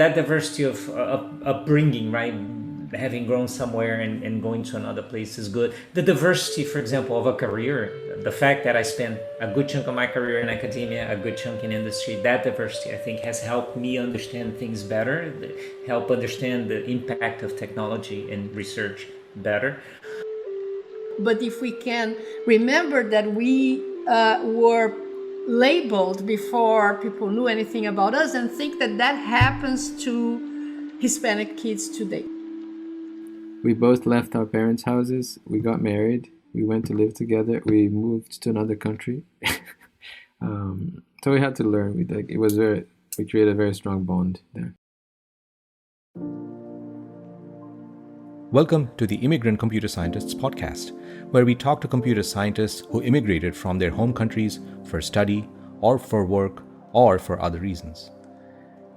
that diversity of upbringing, right? Having grown somewhere and going to another place is good. The diversity, for example, of a career, the fact that I spent a good chunk of my career in academia, a good chunk in industry, that diversity, I think, has helped me understand things better, help understand the impact of technology and research better. But if we can remember that we were labeled before people knew anything about us, and think that that happens to Hispanic kids today. We both left our parents' houses. We got married. We went to live together. We moved to another country. So we had to learn. We created a very strong bond there. Welcome to the Immigrant Computer Scientists podcast, where we talk to computer scientists who immigrated from their home countries for study or for work or for other reasons.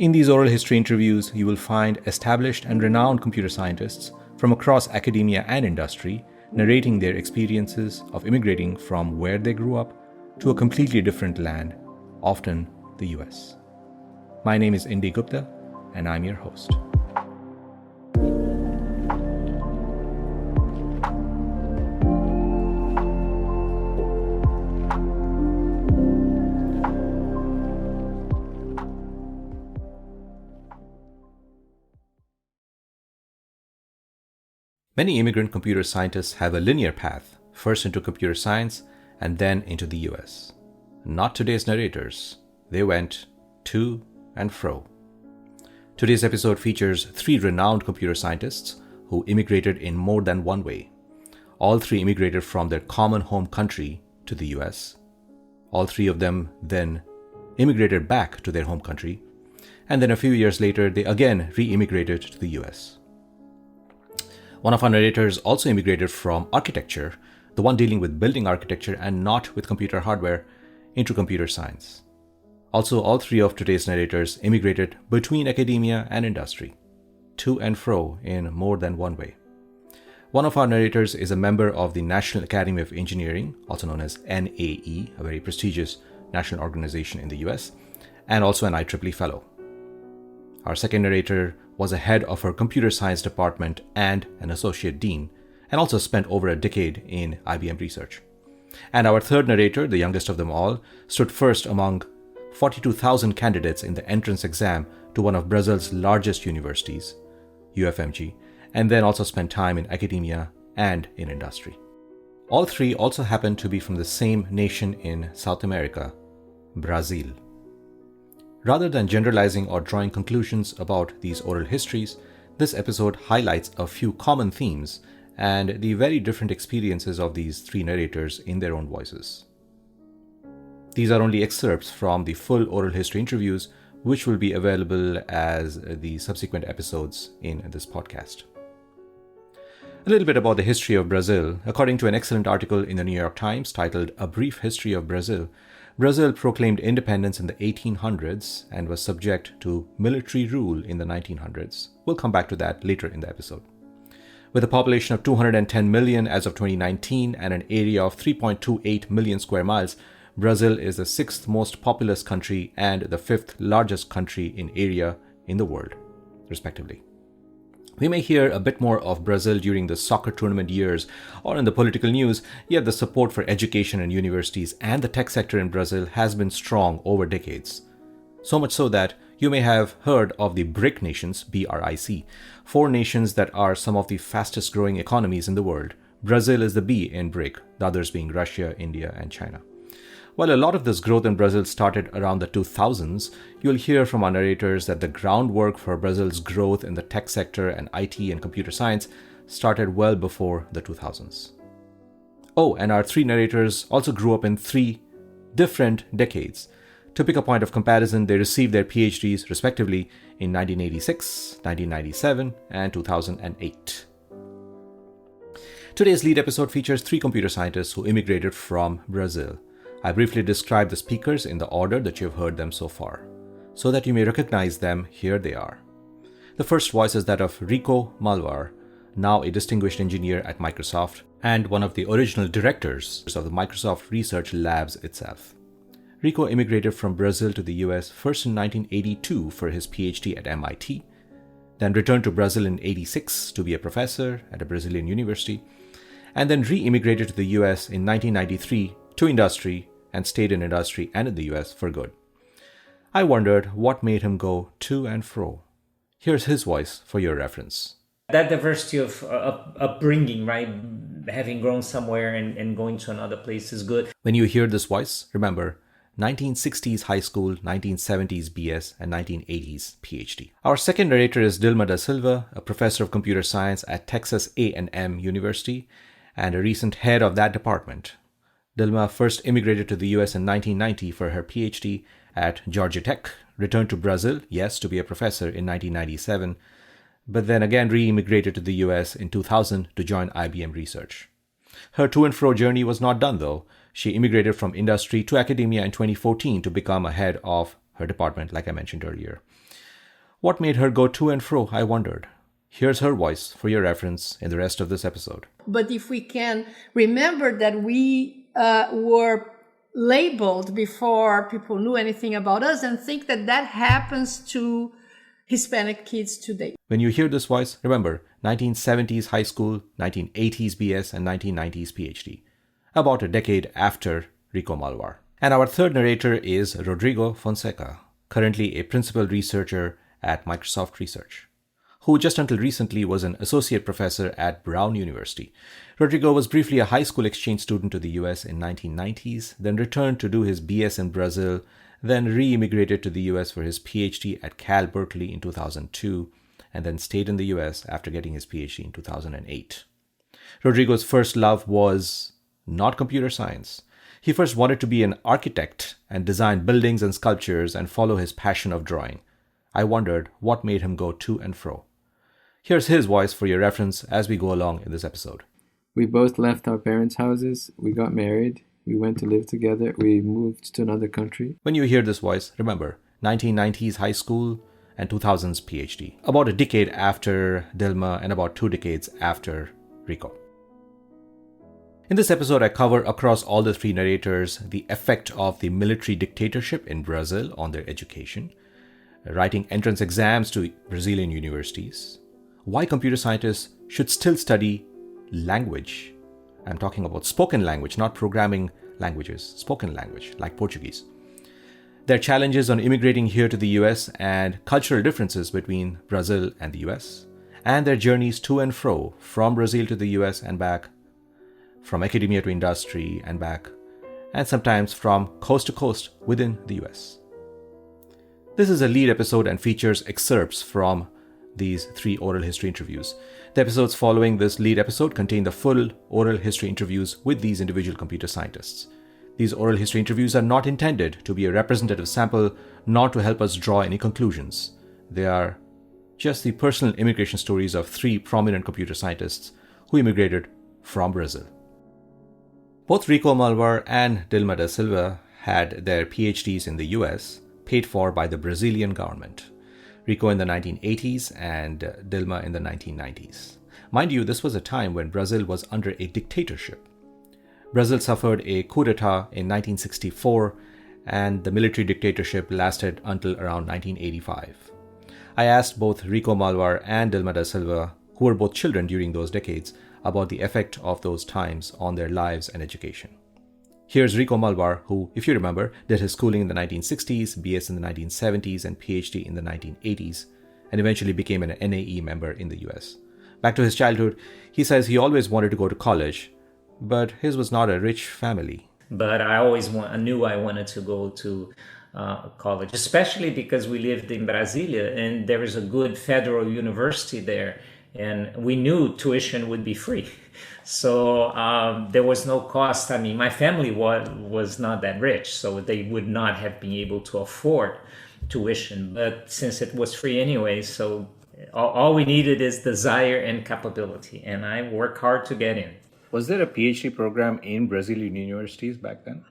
In these oral history interviews, you will find established and renowned computer scientists from across academia and industry narrating their experiences of immigrating from where they grew up to a completely different land, often the US. My name is Indi Gupta, and I'm your host. Many immigrant computer scientists have a linear path, first into computer science and then into the US. Not today's narrators. They went to and fro. Today's episode features 3 renowned computer scientists who immigrated in more than one way. All 3 immigrated from their common home country to the US. All 3 of them then immigrated back to their home country, and then a few years later they again re-immigrated to the US. One of our narrators also immigrated from architecture, the one dealing with building architecture and not with computer hardware, into computer science. Also, all 3 of today's narrators immigrated between academia and industry, to and fro in more than one way. One of our narrators is a member of the National Academy of Engineering, also known as NAE, a very prestigious national organization in the US, and also an IEEE Fellow. Our second narrator was a head of her computer science department and an associate dean, and also spent over a decade in IBM research. And our third narrator, the youngest of them all, stood first among 42,000 candidates in the entrance exam to one of Brazil's largest universities, UFMG, and then also spent time in academia and in industry. All 3 also happen to be from the same nation in South America, Brazil. Rather than generalizing or drawing conclusions about these oral histories, this episode highlights a few common themes and the very different experiences of these 3 narrators in their own voices. These are only excerpts from the full oral history interviews, which will be available as the subsequent episodes in this podcast. A little bit about the history of Brazil. According to an excellent article in the New York Times titled A Brief History of Brazil, Brazil proclaimed independence in the 1800s and was subject to military rule in the 1900s. We'll come back to that later in the episode. With a population of 210 million as of 2019 and an area of 3.28 million square miles, Brazil is the 6th most populous country and the 5th largest country in area in the world, respectively. We may hear a bit more of Brazil during the soccer tournament years or in the political news, yet the support for education and universities and the tech sector in Brazil has been strong over decades. So much so that you may have heard of the BRIC nations, BRIC, 4 nations that are some of the fastest growing economies in the world. Brazil is the B in BRIC, the others being Russia, India, and China. While a lot of this growth in Brazil started around the 2000s, you'll hear from our narrators that the groundwork for Brazil's growth in the tech sector and IT and computer science started well before the 2000s. Oh, and our 3 narrators also grew up in 3 different decades. To pick a point of comparison, they received their PhDs respectively in 1986, 1997, and 2008. Today's lead episode features 3 computer scientists who immigrated from Brazil. I briefly describe the speakers in the order that you have heard them so far. So that you may recognize them, here they are. The first voice is that of Rico Malvar, now a distinguished engineer at Microsoft and one of the original directors of the Microsoft Research Labs itself. Rico immigrated from Brazil to the US first in 1982 for his PhD at MIT, then returned to Brazil in 86 to be a professor at a Brazilian university, and then re-immigrated to the US in 1993 to industry and stayed in industry and in the US for good. I wondered what made him go to and fro. Here's his voice for your reference. That diversity of upbringing, right? Having grown somewhere and going to another place is good. When you hear this voice, remember 1960s high school, 1970s BS, and 1980s PhD. Our second narrator is Dilma da Silva, a professor of computer science at Texas A&M University and a recent head of that department. Dilma first immigrated to the US in 1990 for her PhD at Georgia Tech, returned to Brazil, yes, to be a professor in 1997, but then again re-immigrated to the US in 2000 to join IBM Research. Her to and fro journey was not done though. She immigrated from industry to academia in 2014 to become a head of her department, like I mentioned earlier. What made her go to and fro, I wondered. Here's her voice for your reference in the rest of this episode. But if we can remember that we were labeled before people knew anything about us, and think that that happens to Hispanic kids today. When you hear this voice, remember 1970s high school, 1980s BS, and 1990s PhD. About a decade after Rico Malvar. And our third narrator is Rodrigo Fonseca, currently a principal researcher at Microsoft Research, who just until recently was an associate professor at Brown University. Rodrigo was briefly a high school exchange student to the US in 1990s, then returned to do his BS in Brazil, then re-immigrated to the US for his PhD at Cal Berkeley in 2002, and then stayed in the US after getting his PhD in 2008. Rodrigo's first love was not computer science. He first wanted to be an architect and design buildings and sculptures and follow his passion of drawing. I wondered what made him go to and fro. Here's his voice for your reference as we go along in this episode. We both left our parents' houses. We got married. We went to live together. We moved to another country. When you hear this voice, remember 1990s high school and 2000s PhD. About a decade after Dilma and about 2 decades after Rico. In this episode, I cover across all the 3 narrators the effect of the military dictatorship in Brazil on their education, writing entrance exams to Brazilian universities, why computer scientists should still study language. I'm talking about spoken language, not programming languages, spoken language like Portuguese. Their challenges on immigrating here to the US and cultural differences between Brazil and the US, and their journeys to and fro from Brazil to the US and back, from academia to industry and back, and sometimes from coast to coast within the US. This is a lead episode and features excerpts from these 3 oral history interviews. The episodes following this lead episode contain the full oral history interviews with these individual computer scientists. These oral history interviews are not intended to be a representative sample, nor to help us draw any conclusions. They are just the personal immigration stories of 3 prominent computer scientists who immigrated from Brazil. Both Rico Malvar and Dilma da Silva had their PhDs in the US, paid for by the Brazilian government. Rico in the 1980s and Dilma in the 1990s. Mind you, this was a time when Brazil was under a dictatorship. Brazil suffered a coup d'etat in 1964, and the military dictatorship lasted until around 1985. I asked both Rico Malvar and Dilma da Silva, who were both children during those decades, about the effect of those times on their lives and education. Here's Rico Malvar, who, if you remember, did his schooling in the 1960s, BS in the 1970s, and PhD in the 1980s, and eventually became an NAE member in the US. Back to his childhood, he says he always wanted to go to college, but his was not a rich family. But I knew I wanted to go to college, especially because we lived in Brasilia and there is a good federal university there, and we knew tuition would be free. So there was no cost. I mean, my family was not that rich, so they would not have been able to afford tuition. But since it was free anyway, so all we needed is desire and capability, and I worked hard to get in. Was there a PhD program in Brazilian universities back then?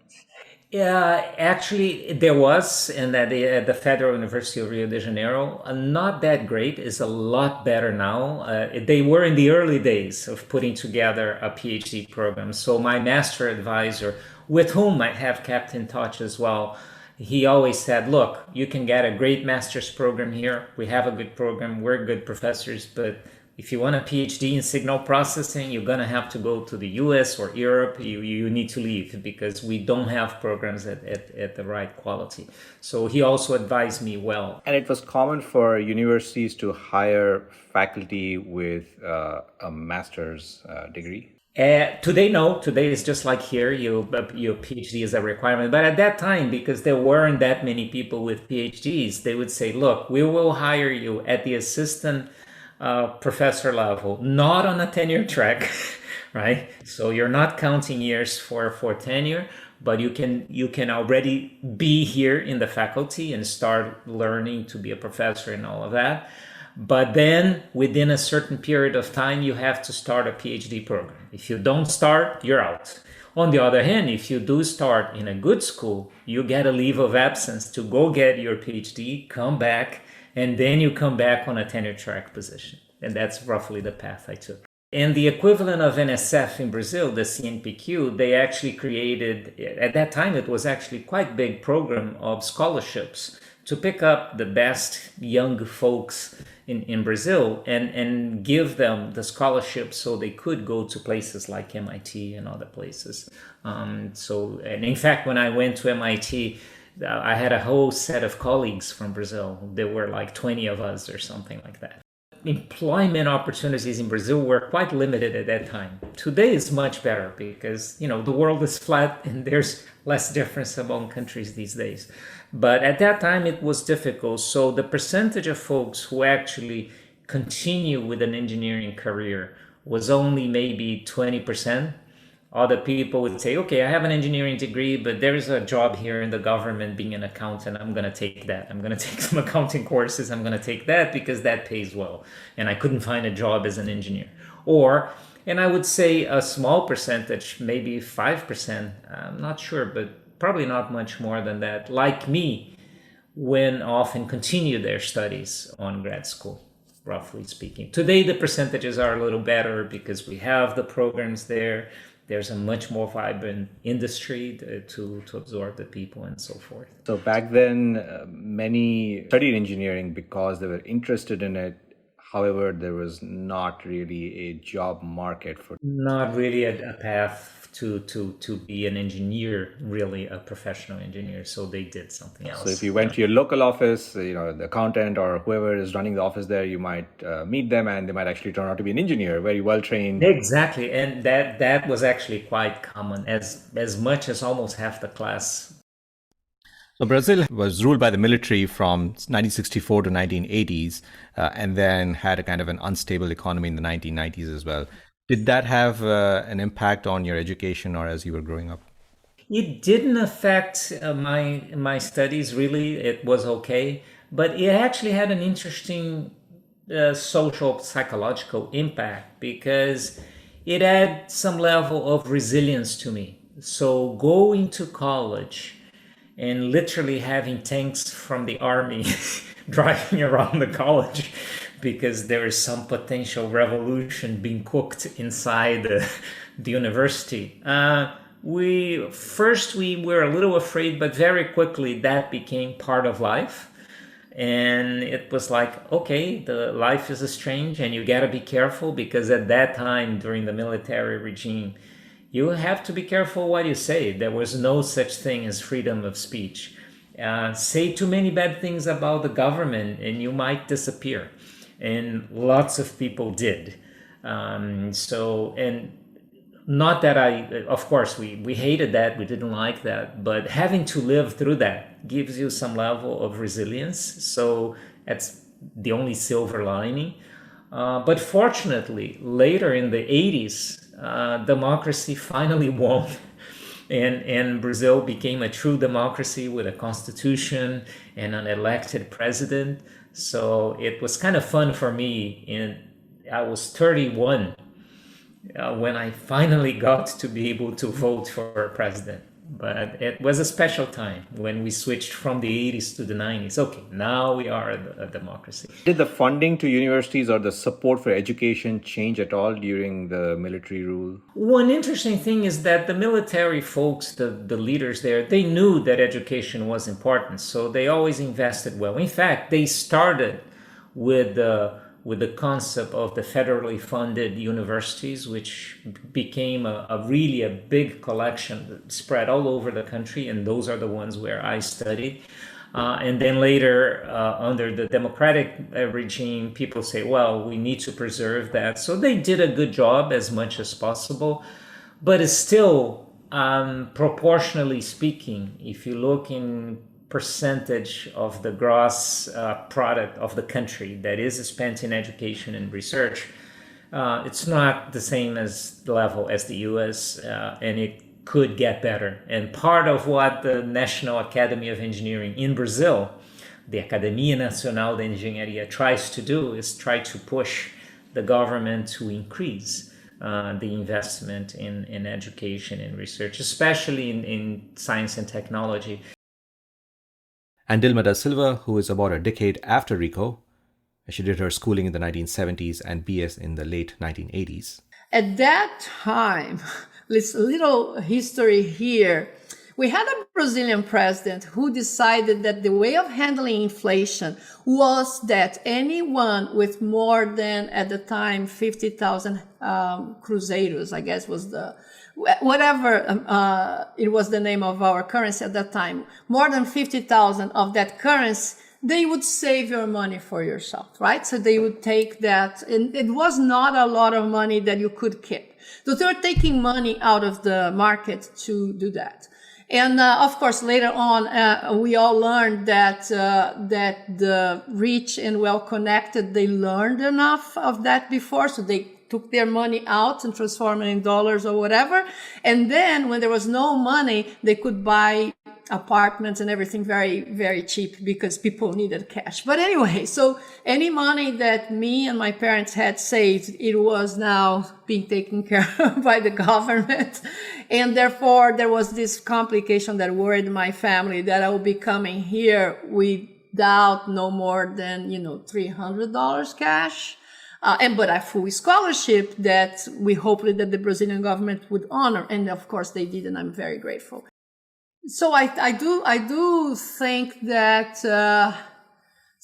Yeah, actually, there was, and at the Federal University of Rio de Janeiro, not that great. It's a lot better now. They were in the early days of putting together a PhD program. So my master advisor, with whom I have kept in touch as well, he always said, "Look, you can get a great master's program here. We have a good program. We're good professors, but if you want a PhD in signal processing, you're going to have to go to the US or Europe. You need to leave because we don't have programs at the right quality." So he also advised me well. And it was common for universities to hire faculty with a master's degree? Today, no. Today is just like here. Your PhD is a requirement. But at that time, because there weren't that many people with PhDs, they would say, "Look, we will hire you at the assistant professor level, not on a tenure track," right? So you're not counting years for tenure, but you can already be here in the faculty and start learning to be a professor and all of that. But then within a certain period of time, you have to start a PhD program. If you don't start, you're out. On the other hand, if you do start in a good school, you get a leave of absence to go get your PhD, come back, and then you come back on a tenure track position. And that's roughly the path I took. And the equivalent of NSF in Brazil, the CNPq, they actually created, at that time, it was actually quite big program of scholarships to pick up the best young folks in Brazil and give them the scholarship so they could go to places like MIT and other places. And in fact, when I went to MIT, I had a whole set of colleagues from Brazil. There were like 20 of us or something like that. Employment opportunities in Brazil were quite limited at that time. Today is much better because, the world is flat and there's less difference among countries these days. But at that time it was difficult. So the percentage of folks who actually continue with an engineering career was only maybe 20%. Other people would say, "Okay, I have an engineering degree, but there is a job here in the government being an accountant. I'm going to take that. I'm going to take some accounting courses. I'm going to take that because that pays well. And I couldn't find a job as an engineer." And I would say a small percentage, maybe 5%, I'm not sure, but probably not much more than that, like me, went off and continued their studies on grad school, roughly speaking. Today, the percentages are a little better because we have the programs there. There's a much more vibrant industry to absorb the people and so forth. So back then, many studied engineering because they were interested in it. However, there was not really a job market for. Not really a path to be an engineer, really a professional engineer. So they did something else. So if you went to your local office, the accountant or whoever is running the office there, you might meet them and they might actually turn out to be an engineer, very well trained. Exactly. And that was actually quite common, as much as almost half the class. So Brazil was ruled by the military from 1964 to 1980s, and then had a kind of an unstable economy in the 1990s as well. Did that have an impact on your education or as you were growing up? It didn't affect my studies, really. It was okay. But it actually had an interesting social, psychological impact because it had some level of resilience to me. So going to college and literally having tanks from the army driving around the college because there is some potential revolution being cooked inside the university. We were a little afraid, but very quickly that became part of life. And it was like, okay, the life is strange and you gotta be careful because at that time during the military regime, you have to be careful what you say. There was no such thing as freedom of speech. Say too many bad things about the government and you might disappear. And lots of people did. And not that of course, we hated that, we didn't like that, but having to live through that gives you some level of resilience. So that's the only silver lining. But fortunately, later in the 80s, democracy finally won. And Brazil became a true democracy with a constitution and an elected president. So it was kind of fun for me. I was 31 when I finally got to be able to vote for president. But it was a special time when we switched from the 80s to the 90s. Okay, now we are a democracy. Did the funding to universities or the support for education change at all during the military rule? One interesting thing is that the military folks, the leaders there, they knew that education was important, so they always invested well. In fact, they started with the concept of the federally funded universities, which became really a big collection spread all over the country, and those are the ones where I studied. And then later, under the democratic regime, people say, well, we need to preserve that. So they did a good job as much as possible, but it's still, proportionally speaking, if you look in percentage of the gross product of the country that is spent in education and research, it's not the same as the level as the US, and it could get better. And part of what the National Academy of Engineering in Brazil, the Academia Nacional de Engenharia, tries to do is try to push the government to increase the investment in education and research, especially in science and technology. And Dilma da Silva, who is about a decade after Rico, she did her schooling in the 1970s and BS in the late 1980s. At that time, this little history here, we had a Brazilian president who decided that the way of handling inflation was that anyone with more than, at the time, 50,000 cruzeiros, I guess was the, whatever it was the name of our currency at that time, more than 50,000 of that currency, they would save your money for yourself, right? So they would take that, and it was not a lot of money that you could keep. So they were taking money out of the market to do that. And of course, later on, we all learned that that the rich and well-connected, they learned enough of that before, so they took their money out and transformed it in dollars or whatever. And then when there was no money, they could buy apartments and everything very, very cheap because people needed cash. But anyway, so any money that me and my parents had saved, it was now being taken care of by the government. And therefore, there was this complication that worried my family that I would be coming here without no more than, $300 cash. But a full scholarship that we hoped that the Brazilian government would honor. And of course they did, and I'm very grateful. So I do think that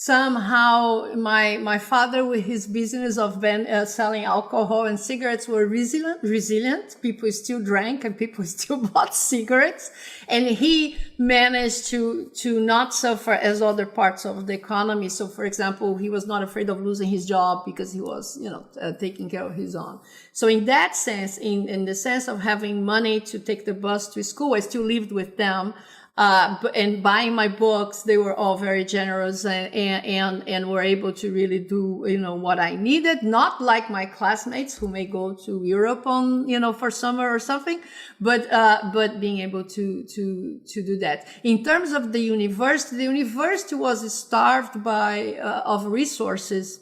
somehow my father, with his business of selling alcohol and cigarettes, were resilient. People still drank and people still bought cigarettes, and he managed to not suffer as other parts of the economy. So, for example, he was not afraid of losing his job because he was, taking care of his own. So in that sense, in the sense of having money to take the bus to school, I still lived with them. And buying my books, they were all very generous and were able to really do, what I needed. Not like my classmates who may go to Europe for summer or something, but being able to do that. In terms of the university was starved of resources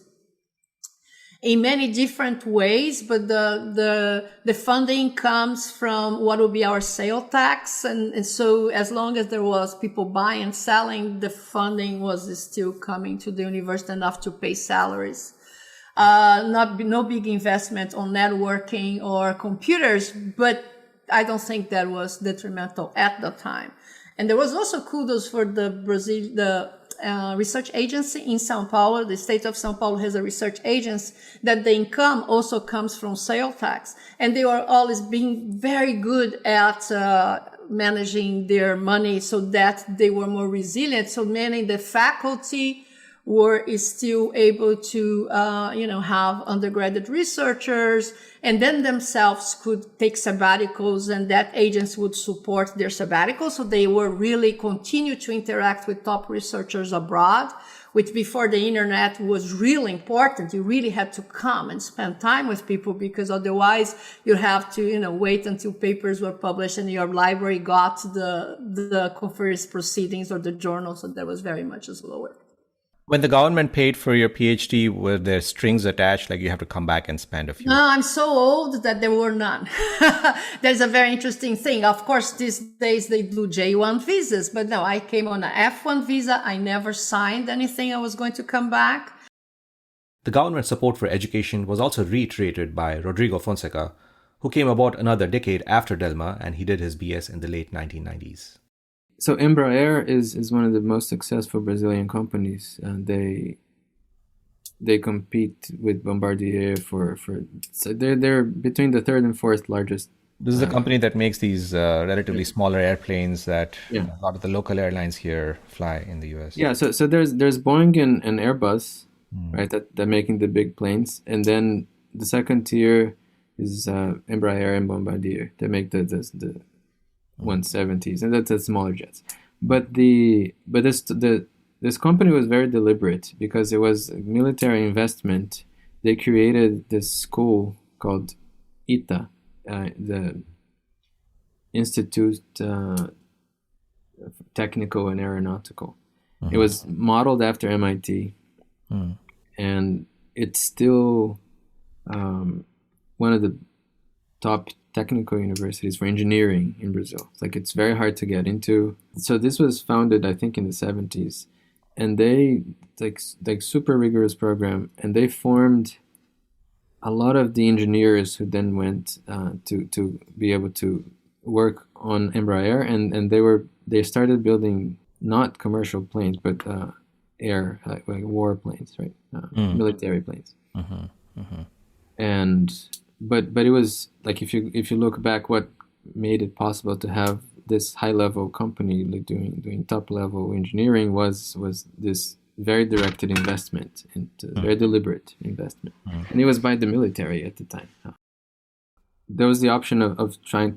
in many different ways, but the funding comes from what will be our sale tax, and so as long as there was people buying and selling, the funding was still coming to the university enough to pay salaries. No big investment on networking or computers, but I don't think that was detrimental at the time. And there was also kudos for the research agency in São Paulo. The state of São Paulo has a research agency that the income also comes from sale tax. And they were always being very good at managing their money so that they were more resilient. So many the faculty is still able to, have undergraduate researchers, and then themselves could take sabbaticals, and that agents would support their sabbaticals. So they were really continue to interact with top researchers abroad, which before the internet was really important. You really had to come and spend time with people, because otherwise you have to, wait until papers were published and your library got the conference proceedings or the journal. So that was very much slower. When the government paid for your PhD, were there strings attached? Like you have to come back and spend a few? No, I'm so old that there were none. There's a very interesting thing. Of course, these days they do J1 visas, but no, I came on an F1 visa. I never signed anything I was going to come back. The government support for education was also reiterated by Rodrigo Fonseca, who came about another decade after Dilma, and he did his BS in the late 1990s. So Embraer is one of the most successful Brazilian companies. They compete with Bombardier so they're between the third and fourth largest. This is a company that makes these relatively smaller airplanes that a lot of the local airlines here fly in the US. Yeah, so there's Boeing and Airbus, right? That making the big planes, and then the second tier is Embraer and Bombardier. They make the 170s, and that's the smaller jets. But this company was very deliberate because it was a military investment. They created this school called ITA, the Institute Technical and Aeronautical. It was modeled after MIT, and it's still one of the top technical universities for engineering in Brazil. It's very hard to get into. So this was founded, I think, in the 70s, and they like super rigorous program, and they formed a lot of the engineers who then went to be able to work on Embraer, and they started building not commercial planes, but air like war planes, right? Military planes. And but it was like, if you look back, what made it possible to have this high level company like doing top level engineering was this very directed investment, into very deliberate investment, and it was by the military at the time. There was the option of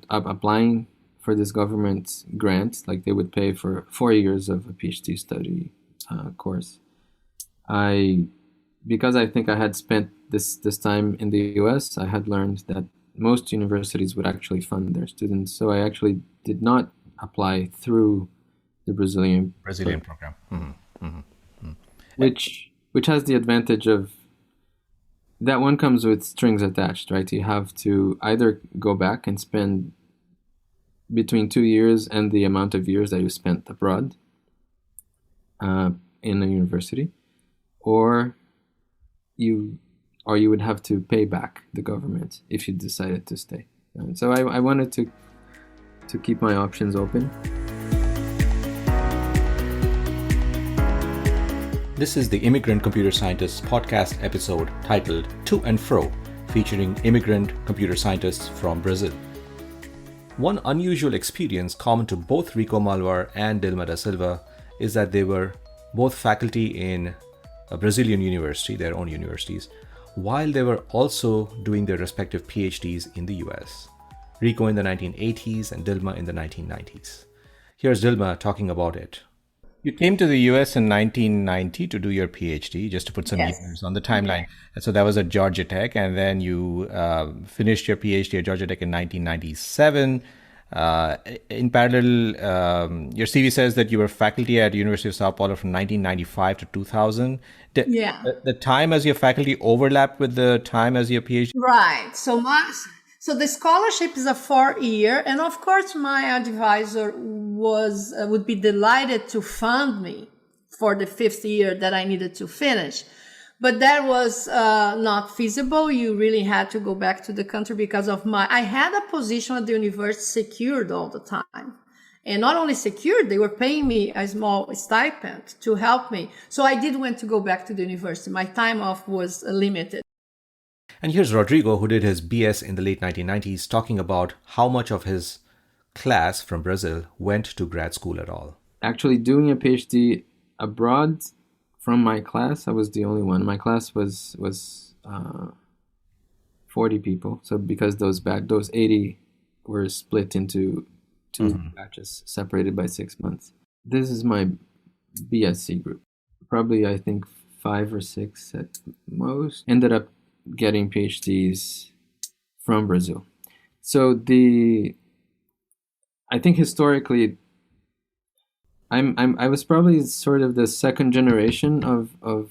applying for this government grant, like they would pay for 4 years of a PhD study course. Because I think I had spent this time in the US, I had learned that most universities would actually fund their students. So I actually did not apply through the Brazilian program. Which has the advantage of that one comes with strings attached, right? You have to either go back and spend between 2 years and the amount of years that you spent abroad in a university, or you would have to pay back the government if you decided to stay. And so I wanted to keep my options open. This is the Immigrant Computer Scientists podcast episode titled To and Fro, featuring immigrant computer scientists from Brazil. One unusual experience common to both Rico Malvar and Dilma da Silva is that they were both faculty in a Brazilian university, their own universities, while they were also doing their respective PhDs in the US. Rico in the 1980s and Dilma in the 1990s. Here's Dilma talking about it. You came to the US in 1990 to do your PhD, just to put some years on the timeline. And so that was at Georgia Tech, and then you finished your PhD at Georgia Tech in 1997. In parallel, your CV says that you were faculty at University of Sao Paulo from 1995 to 2000. The time as your faculty overlapped with the time as your PhD? Right. So the scholarship is a 4-year, and of course my advisor would be delighted to fund me for the 5th year that I needed to finish. But that was not feasible. You really had to go back to the country because I had a position at the university secured all the time. And not only secured, they were paying me a small stipend to help me. So I did want to go back to the university. My time off was limited. And here's Rodrigo, who did his BS in the late 1990s, talking about how much of his class from Brazil went to grad school at all. Actually, doing a PhD abroad from my class, I was the only one. My class was 40 people. So because those 80 were split into two batches, separated by 6 months. This is my BSc group. Probably, I think, 5 or 6 at most ended up getting PhDs from Brazil. So I think historically, I was probably sort of the second generation of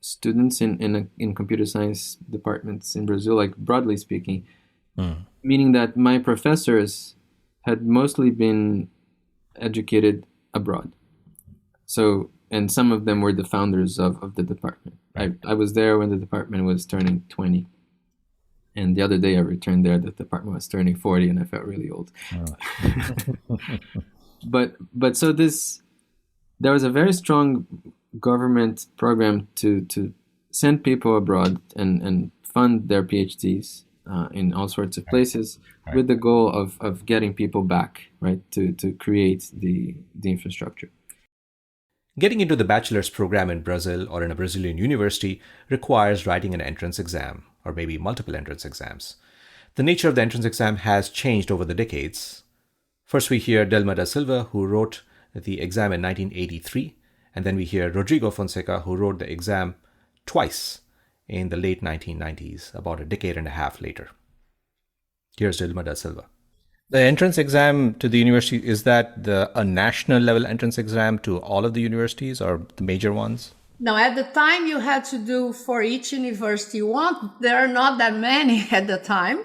students in computer science departments in Brazil, like broadly speaking, meaning that my professors had mostly been educated abroad. So, and some of them were the founders of the department. I was there when the department was turning 20. And the other day I returned there, the department was turning 40, and I felt really old. Oh. But so there was a very strong government program to send people abroad and fund their PhDs in all sorts of places, with the goal of getting people back, right, to create the infrastructure. Getting into the bachelor's program in Brazil or in a Brazilian university requires writing an entrance exam, or maybe multiple entrance exams. The nature of the entrance exam has changed over the decades. First we hear Dilma da Silva, who wrote the exam in 1983, and then we hear Rodrigo Fonseca, who wrote the exam twice in the late 1990s, about a decade and a half later. Here's Dilma da Silva. The entrance exam to the university, is that a national level entrance exam to all of the universities or the major ones? Now, at the time, you had to do for each university one. There are not that many at the time.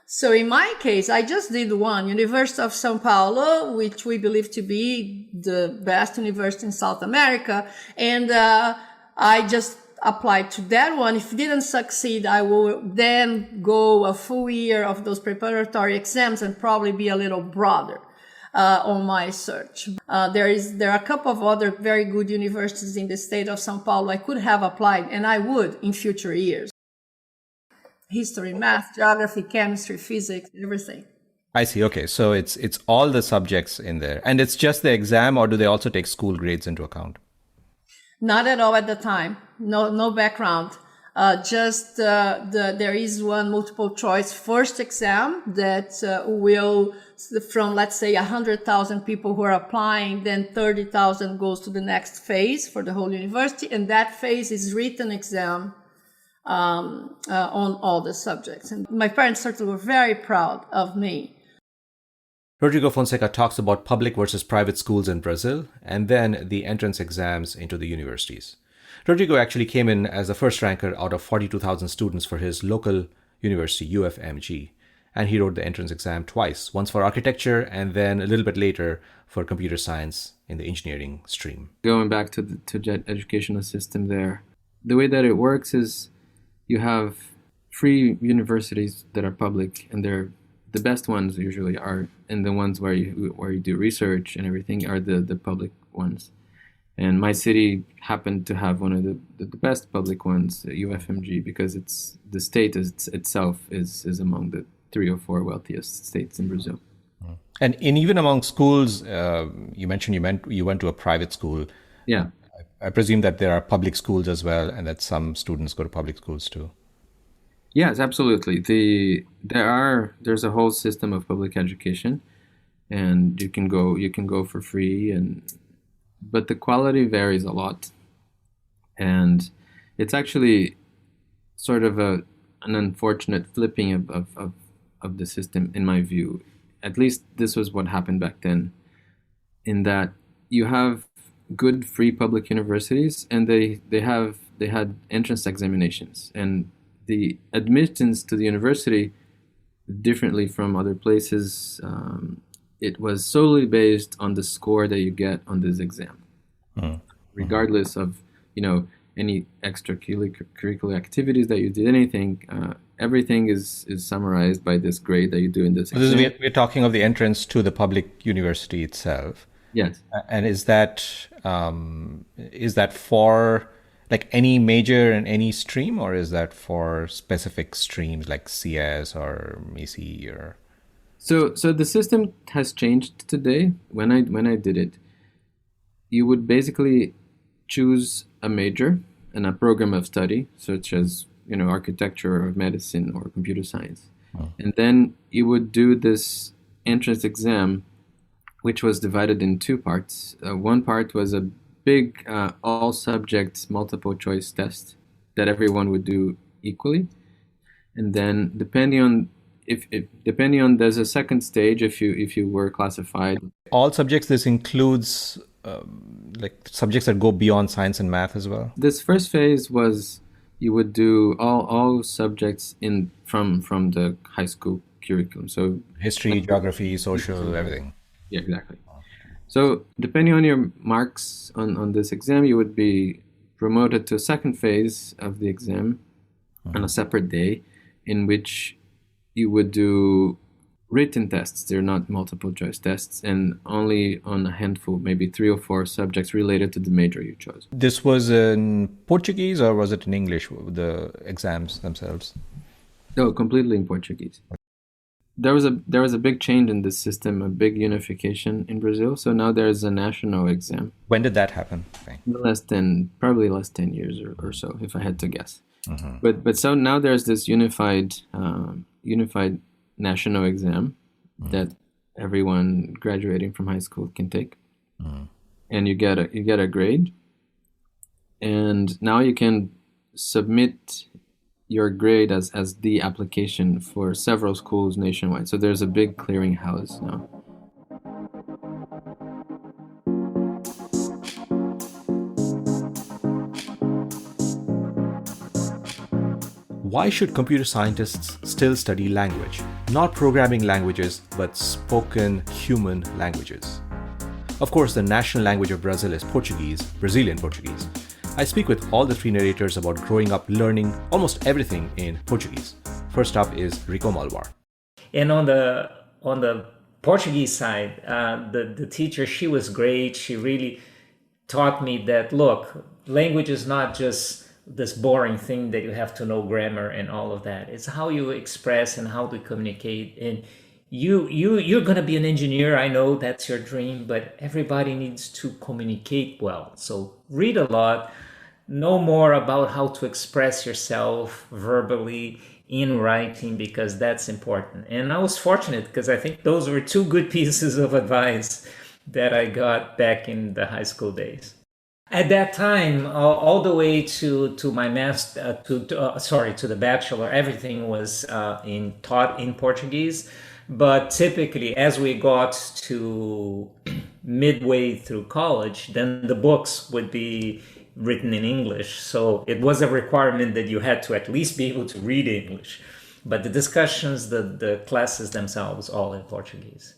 So in my case, I just did one, University of São Paulo, which we believe to be the best university in South America. And I just applied to that one. If it didn't succeed, I will then go a full year of those preparatory exams and probably be a little broader on my search. There are a couple of other very good universities in the state of São Paulo I could have applied, and I would in future years. History, math, geography, chemistry, physics, everything. I see. Okay. So it's all the subjects in there. And it's just the exam, or do they also take school grades into account? Not at all at the time. No background. There is one multiple choice first exam that will, from let's say 100,000 people who are applying, then 30,000 goes to the next phase for the whole university. And that phase is written exam on all the subjects. And my parents certainly were very proud of me. Rodrigo Fonseca talks about public versus private schools in Brazil, and then the entrance exams into the universities. Rodrigo actually came in as the first ranker out of 42,000 students for his local university, UFMG, and he wrote the entrance exam twice, once for architecture and then a little bit later for computer science in the engineering stream. Going back to the educational system there, the way that it works is you have free universities that are public, and they're the best ones usually are, and the ones where you do research and everything are the public ones. And my city happened to have one of the best public ones, UFMG, because it's the state itself is among the 3 or 4 wealthiest states in Brazil. And even among schools, you mentioned you went to a private school. Yeah. I presume that there are public schools as well, and that some students go to public schools too. Yes, absolutely. There's a whole system of public education, and you can go for free, but the quality varies a lot, and it's actually sort of an unfortunate flipping of the system, in my view. At least this was what happened back then, in that you have good free public universities, and they had entrance examinations, and the admittance to the university, differently from other places, it was solely based on the score that you get on this exam, regardless of any extracurricular activities that you did, anything. Everything is summarized by this grade that you do in this exam. We're talking of the entrance to the public university itself. Yes. And is that for like any major and any stream, or is that for specific streams like CS or MEC or? So the system has changed today. When I did it, you would basically choose a major and a program of study, such as architecture or medicine or computer science, and then you would do this entrance exam, which was divided in 2 parts. One part was a big all subjects multiple choice test that everyone would do equally, and then depending on there's a second stage if you were classified. All subjects, this includes like subjects that go beyond science and math as well? This first phase was you would do all subjects from the high school curriculum. So History, geography, social, everything. yeah, exactly. So depending on your marks on this exam, you would be promoted to a second phase of the exam on a separate day, in which you would do written tests. They're not multiple choice tests, and only on a handful, maybe 3 or 4 subjects related to the major you chose. This was in Portuguese or was it in English, the exams themselves? No, completely in Portuguese. There was a big change in this system, a big unification in Brazil. So now there's a national exam. When did that happen? Okay. Probably last 10 years or so, if I had to guess. But so now there's this unified national exam that everyone graduating from high school can take, and you get a grade, and now you can submit your grade as the application for several schools nationwide. So there's a big clearinghouse now. Why should computer scientists still study language? Not programming languages, but spoken human languages. Of course, the national language of Brazil is Portuguese, Brazilian Portuguese. I speak with all the 3 narrators about growing up learning almost everything in Portuguese. First up is Rico Malvar. And on the Portuguese side, the teacher, she was great. She really taught me that, look, language is not just this boring thing that you have to know grammar and all of that. It's how you express and how to communicate. And you're going to be an engineer. I know that's your dream, but everybody needs to communicate well. So read a lot, know more about how to express yourself verbally in writing, because that's important. And I was fortunate because I think those were 2 good pieces of advice that I got back in the high school days. At that time, all the way to my master, to the bachelor, everything was taught in Portuguese. But typically, as we got to midway through college, then the books would be written in English. So it was a requirement that you had to at least be able to read English. But the discussions, the classes themselves, all in Portuguese.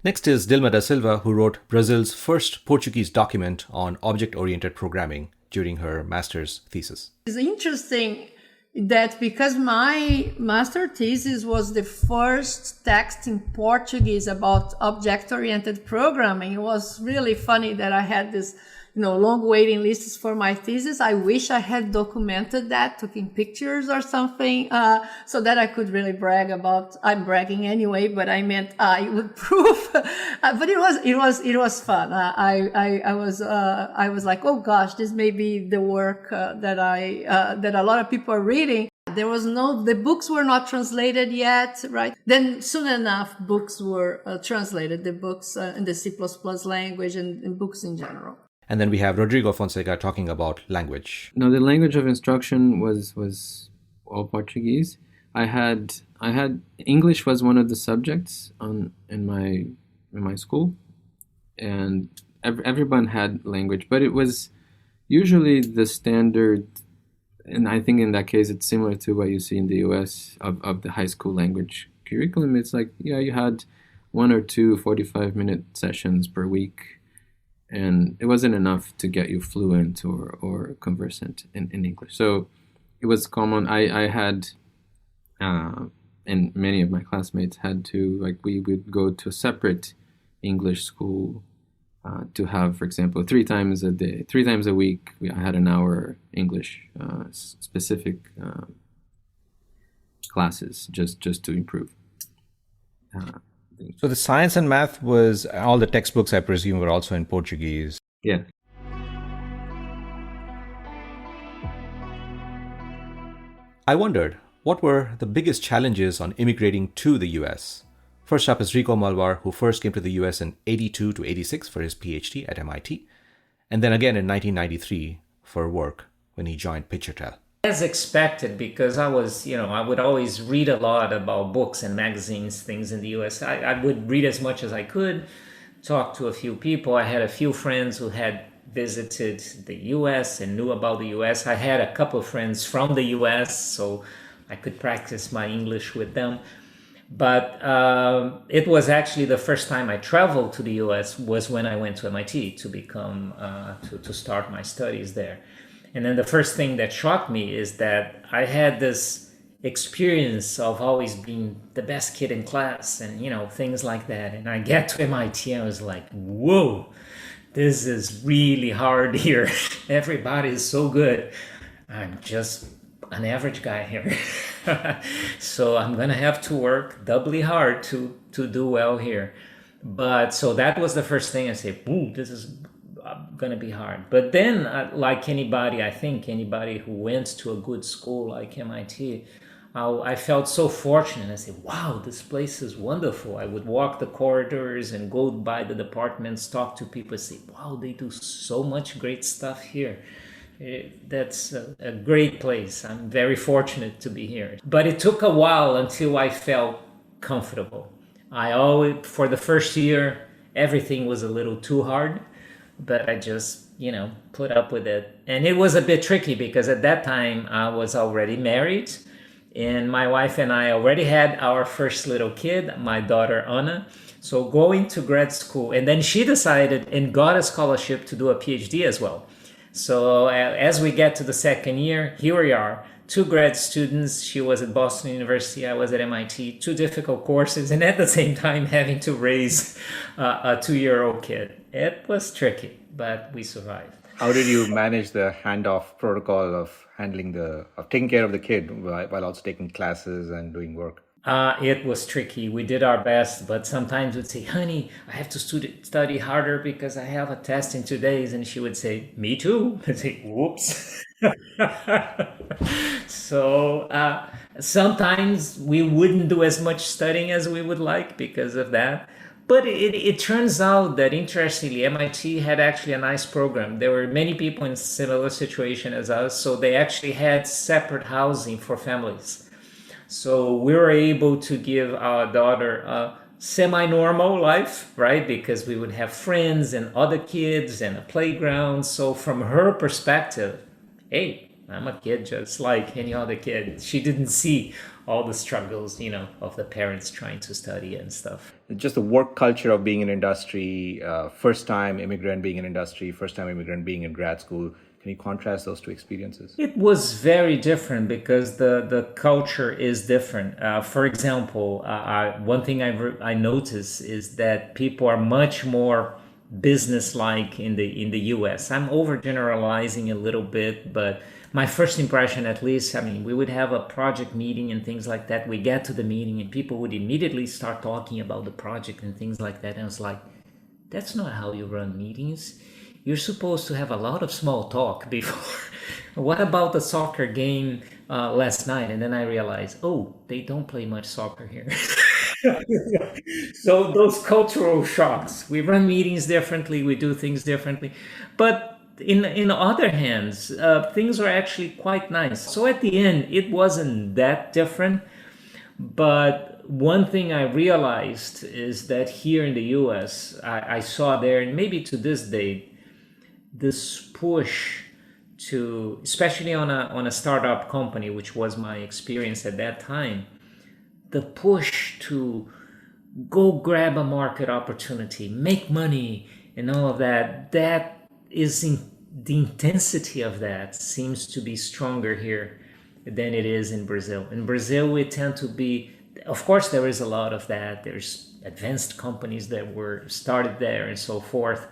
Next is Dilma da Silva, who wrote Brazil's first Portuguese document on object-oriented programming during her master's thesis. It's interesting that because my master thesis was the first text in Portuguese about object-oriented programming, it was really funny that I had this long waiting lists for my thesis. I wish I had documented that, taking pictures or something, so that I could really brag about. I'm bragging anyway, but I meant I would prove. But it was fun. I was like, oh gosh, this may be the work that a lot of people are reading. The books were not translated yet, right? Then soon enough, books were translated, the books in the C++ language and books in general. And then we have Rodrigo Fonseca talking about language. No, the language of instruction was all Portuguese. I had English was one of the subjects in my school, and everyone had language, but it was usually the standard. And I think in that case, it's similar to what you see in the US of the high school language curriculum. It's like, you had 1 or 2 45-minute sessions per week, and it wasn't enough to get you fluent or conversant in English. So it was common. I had, and many of my classmates had to, we would go to a separate English school to have, for example, 3 times a week, I had an hour English specific classes just to improve. So the science and math was, all the textbooks, I presume, were also in Portuguese. Yeah. I wondered, what were the biggest challenges on immigrating to the US? First up is Rico Malvar, who first came to the US in 82 to 86 for his PhD at MIT, and then again in 1993 for work when he joined Picturtel. As expected, because I would always read a lot about books and magazines, things in the US. I would read as much as I could, talked to a few people. I had a few friends who had visited the US and knew about the US. I had a couple of friends from the US, so I could practice my English with them. But it was actually the first time I traveled to the US was when I went to MIT to become to start my studies there. And then the first thing that shocked me is that I had this experience of always being the best kid in class and, you know, things like that. And I get to MIT and I was like, whoa, this is really hard here. Everybody is so good. I'm just an average guy here. So I'm going to have to work doubly hard to do well here. But so that was the first thing I said, ooh, this is going to be hard. But then, like anybody, I think anybody who went to a good school like MIT, I felt so fortunate. I said, wow, this place is wonderful. I would walk the corridors and go by the departments, talk to people, and say, wow, they do so much great stuff here. That's a great place. I'm very fortunate to be here. But it took a while until I felt comfortable. I always, for the first year, everything was a little too hard, but I just, you know, put up with it. And it was a bit tricky because at that time I was already married and my wife and I already had our first little kid, my daughter Anna. So going to grad school, and then she decided and got a scholarship to do a PhD as well. So as we get to the second year, here we are, two grad students. She was at Boston University, I was at MIT, two difficult courses, and at the same time having to raise a 2-year-old kid. It was tricky, but we survived. How did you manage the handoff protocol of taking care of the kid while also taking classes and doing work? It was tricky. We did our best, but sometimes we'd say, honey, I have to study harder because I have a test in 2 days. And she would say, me too. I'd say, whoops. So sometimes we wouldn't do as much studying as we would like because of that. But it turns out that, interestingly, MIT had actually a nice program. There were many people in similar situation as us, so they actually had separate housing for families. So we were able to give our daughter a semi-normal life, right? Because we would have friends and other kids and a playground. So from her perspective, hey, I'm a kid just like any other kid. She didn't see all the struggles, you know, of the parents trying to study and stuff. Just the work culture of being in industry, first-time immigrant being in industry, first-time immigrant being in grad school. Can you contrast those two experiences? It was very different because the culture is different. For example, one thing I noticed is that people are much more business-like in the U.S. I'm overgeneralizing a little bit, but my first impression, at least, I mean, we would have a project meeting and things like that. We get to the meeting and people would immediately start talking about the project and things like that. And I was like, that's not how you run meetings. You're supposed to have a lot of small talk before. What about the soccer game last night? And then I realized, oh, they don't play much soccer here. So those cultural shocks. We run meetings differently. We do things differently. But in other hands, things are actually quite nice. So at the end, it wasn't that different. But one thing I realized is that here in the US, I saw there, and maybe to this day, this push to, especially on a startup company, which was my experience at that time, the push to go grab a market opportunity, make money, and all of that, that is the intensity of that seems to be stronger here than it is in Brazil. In Brazil, we tend to be, of course, there is a lot of that. There's advanced companies that were started there and so forth.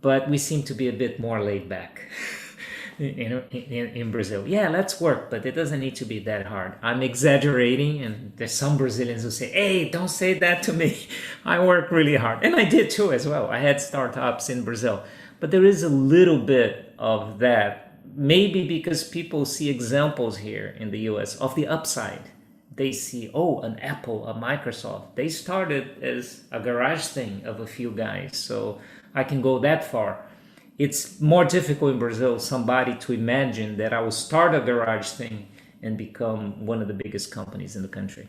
But we seem to be a bit more laid back in Brazil. Yeah, let's work, but it doesn't need to be that hard. I'm exaggerating, and there's some Brazilians who say, hey, don't say that to me. I work really hard. And I did too as well. I had startups in Brazil. But there is a little bit of that, maybe because people see examples here in the US of the upside. They see, oh, an Apple, a Microsoft. They started as a garage thing of a few guys. So I can go that far. It's more difficult in Brazil, somebody to imagine that I will start a garage thing and become one of the biggest companies in the country.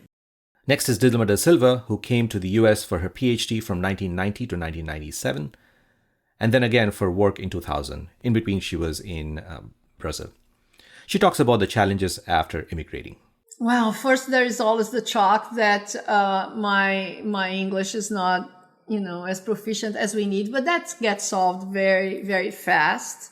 Next is Dilma da Silva, who came to the US for her PhD from 1990 to 1997, and then again for work in 2000. In between, she was in Brazil. She talks about the challenges after immigrating. Well, first, there is always the shock that my English is not, as proficient as we need, but that gets solved very, very fast.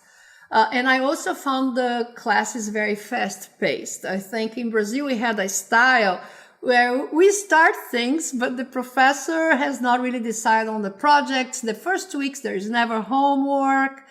And I also found the classes very fast-paced. I think in Brazil we had a style where we start things, but the professor has not really decided on the projects. The first 2 weeks, there is never homework.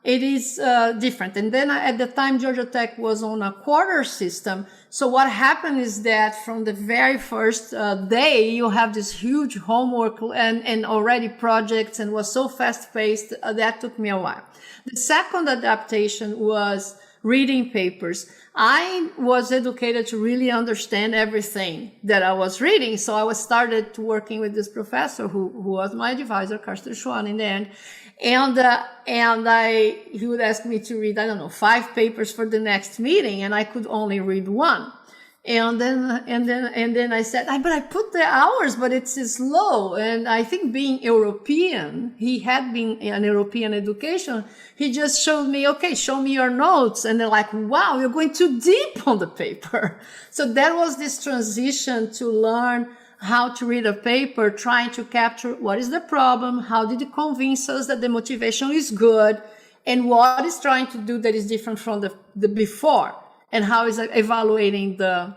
It is different. And then at the time, Georgia Tech was on a quarter system. So what happened is that from the very first day, you have this huge homework and already projects, and was so fast-paced, that took me a while. The second adaptation was reading papers. I was educated to really understand everything that I was reading. So I started working with this professor who was my advisor, Carsten Schwann, in the end. And he would ask me to read, 5 papers for the next meeting, and I could only read 1. And then I said, but I put the hours, but it's slow. And I think being European, he had been an European education. He just showed me, okay, show me your notes. And they're like, wow, you're going too deep on the paper. So that was this transition to learn how to read a paper, trying to capture what is the problem, how did it convince us that the motivation is good, and what is trying to do that is different from the before, and how is evaluating the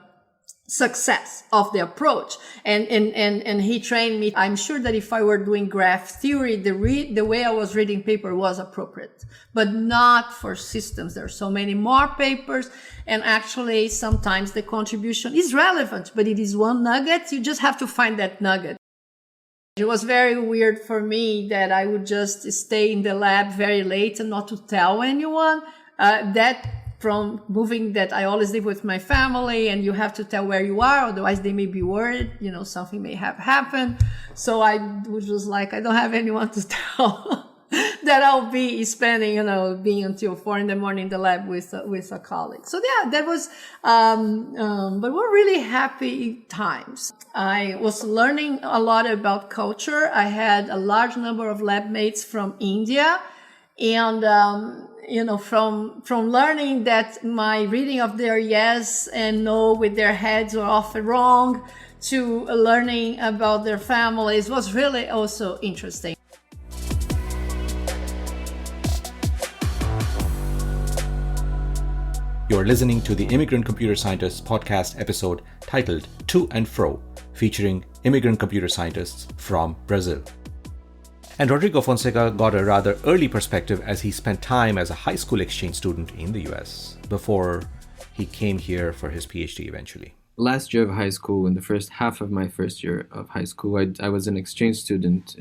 success of the approach. And he trained me. I'm sure that if I were doing graph theory, the way I was reading paper was appropriate, but not for systems. There are so many more papers, and actually sometimes the contribution is relevant, but it is one nugget. You just have to find that nugget. It was very weird for me that I would just stay in the lab very late and not to tell anyone. That from moving that I always live with my family, and you have to tell where you are, otherwise they may be worried, something may have happened. So I was just like, I don't have anyone to tell that I'll be spending, being until 4 a.m. in the lab with a colleague. So yeah, that was, but we're really happy times. I was learning a lot about culture. I had a large number of lab mates from India, and, from learning that my reading of their yes and no with their heads were often wrong, to learning about their families was really also interesting. You're listening to the Immigrant Computer Scientists podcast episode titled To and Fro, featuring immigrant computer scientists from Brazil. And Rodrigo Fonseca got a rather early perspective as he spent time as a high school exchange student in the US before he came here for his PhD eventually. Last year of high school, in the first half of my first year of high school, I was an exchange student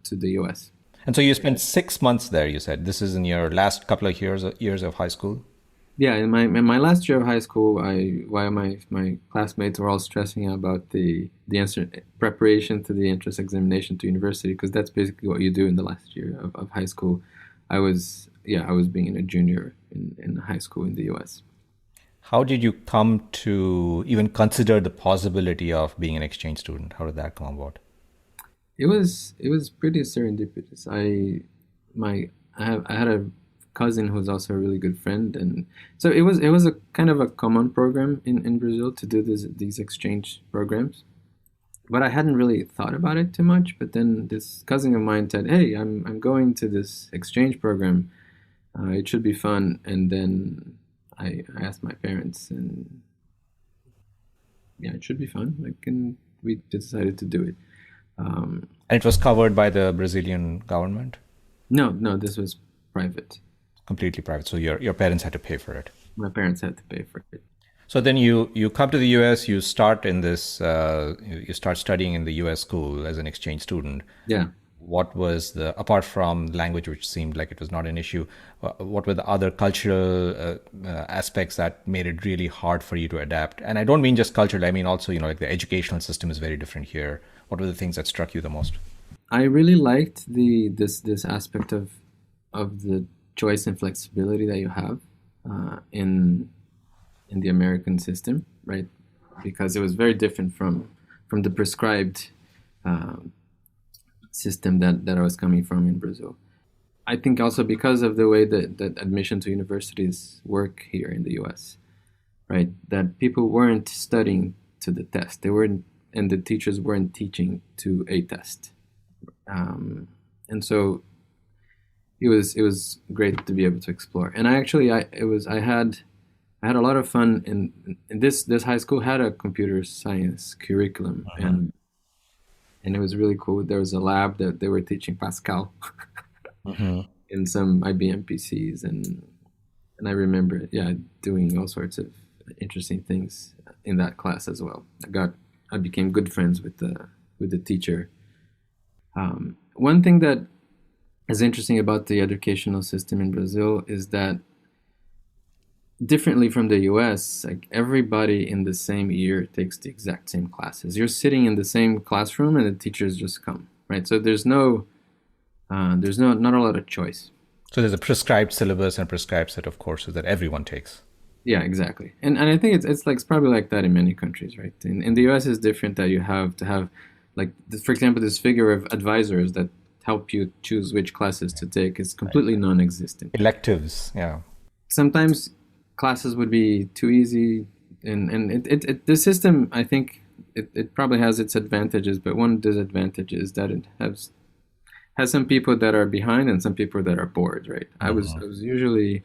to the US. And so you spent 6 months there, you said. This is in your last couple of years of high school? Yeah, in my last year of high school, while my classmates were all stressing about the answer preparation to the entrance examination to university, because that's basically what you do in the last year of high school. I was being a junior in high school in the U.S. How did you come to even consider the possibility of being an exchange student? How did that come about? It was pretty serendipitous. I had a cousin who's also a really good friend, and so it was a kind of a common program in Brazil to do these exchange programs, but I hadn't really thought about it too much. But then this cousin of mine said, "Hey, I'm going to this exchange program. It should be fun." And then I asked my parents, and yeah, it should be fun. And we decided to do it. And it was covered by the Brazilian government? No, this was private. Completely private. So your parents had to pay for it? My parents had to pay for it. So then you come to the US, you start in this, you start studying in the US school as an exchange student. Yeah. What was apart from language, which seemed like it was not an issue, what were the other cultural aspects that made it really hard for you to adapt? And I don't mean just culturally, I mean also, like the educational system is very different here. What were the things that struck you the most? I really liked this aspect of the choice and flexibility that you have in the American system, right? because it was very different from the prescribed system that I was coming from in Brazil. I think also because of the way that admission to universities work here in the U.S., right? That people weren't studying to the test. They weren't, and the teachers weren't teaching to a test. And so it was great to be able to explore. And I had a lot of fun in this high school had a computer science curriculum, and it was really cool. There was a lab that they were teaching Pascal in some IBM PCs, and I remember doing all sorts of interesting things in that class as well. I became good friends with the teacher. One thing that is interesting about the educational system in Brazil is that, differently from the US, like everybody in the same year takes the exact same classes. You're sitting in the same classroom and the teachers just come, right? So there's not a lot of choice. So there's a prescribed syllabus and a prescribed set of courses that everyone takes. Yeah, exactly. And I think it's probably like that in many countries, right? In the US it's different, that you have to have, like, for example, this figure of advisors that help you choose which classes to take is completely non-existent. Electives, yeah. Sometimes classes would be too easy, and the system, I think it probably has its advantages, but one disadvantage is that it has some people that are behind and some people that are bored, right? I was usually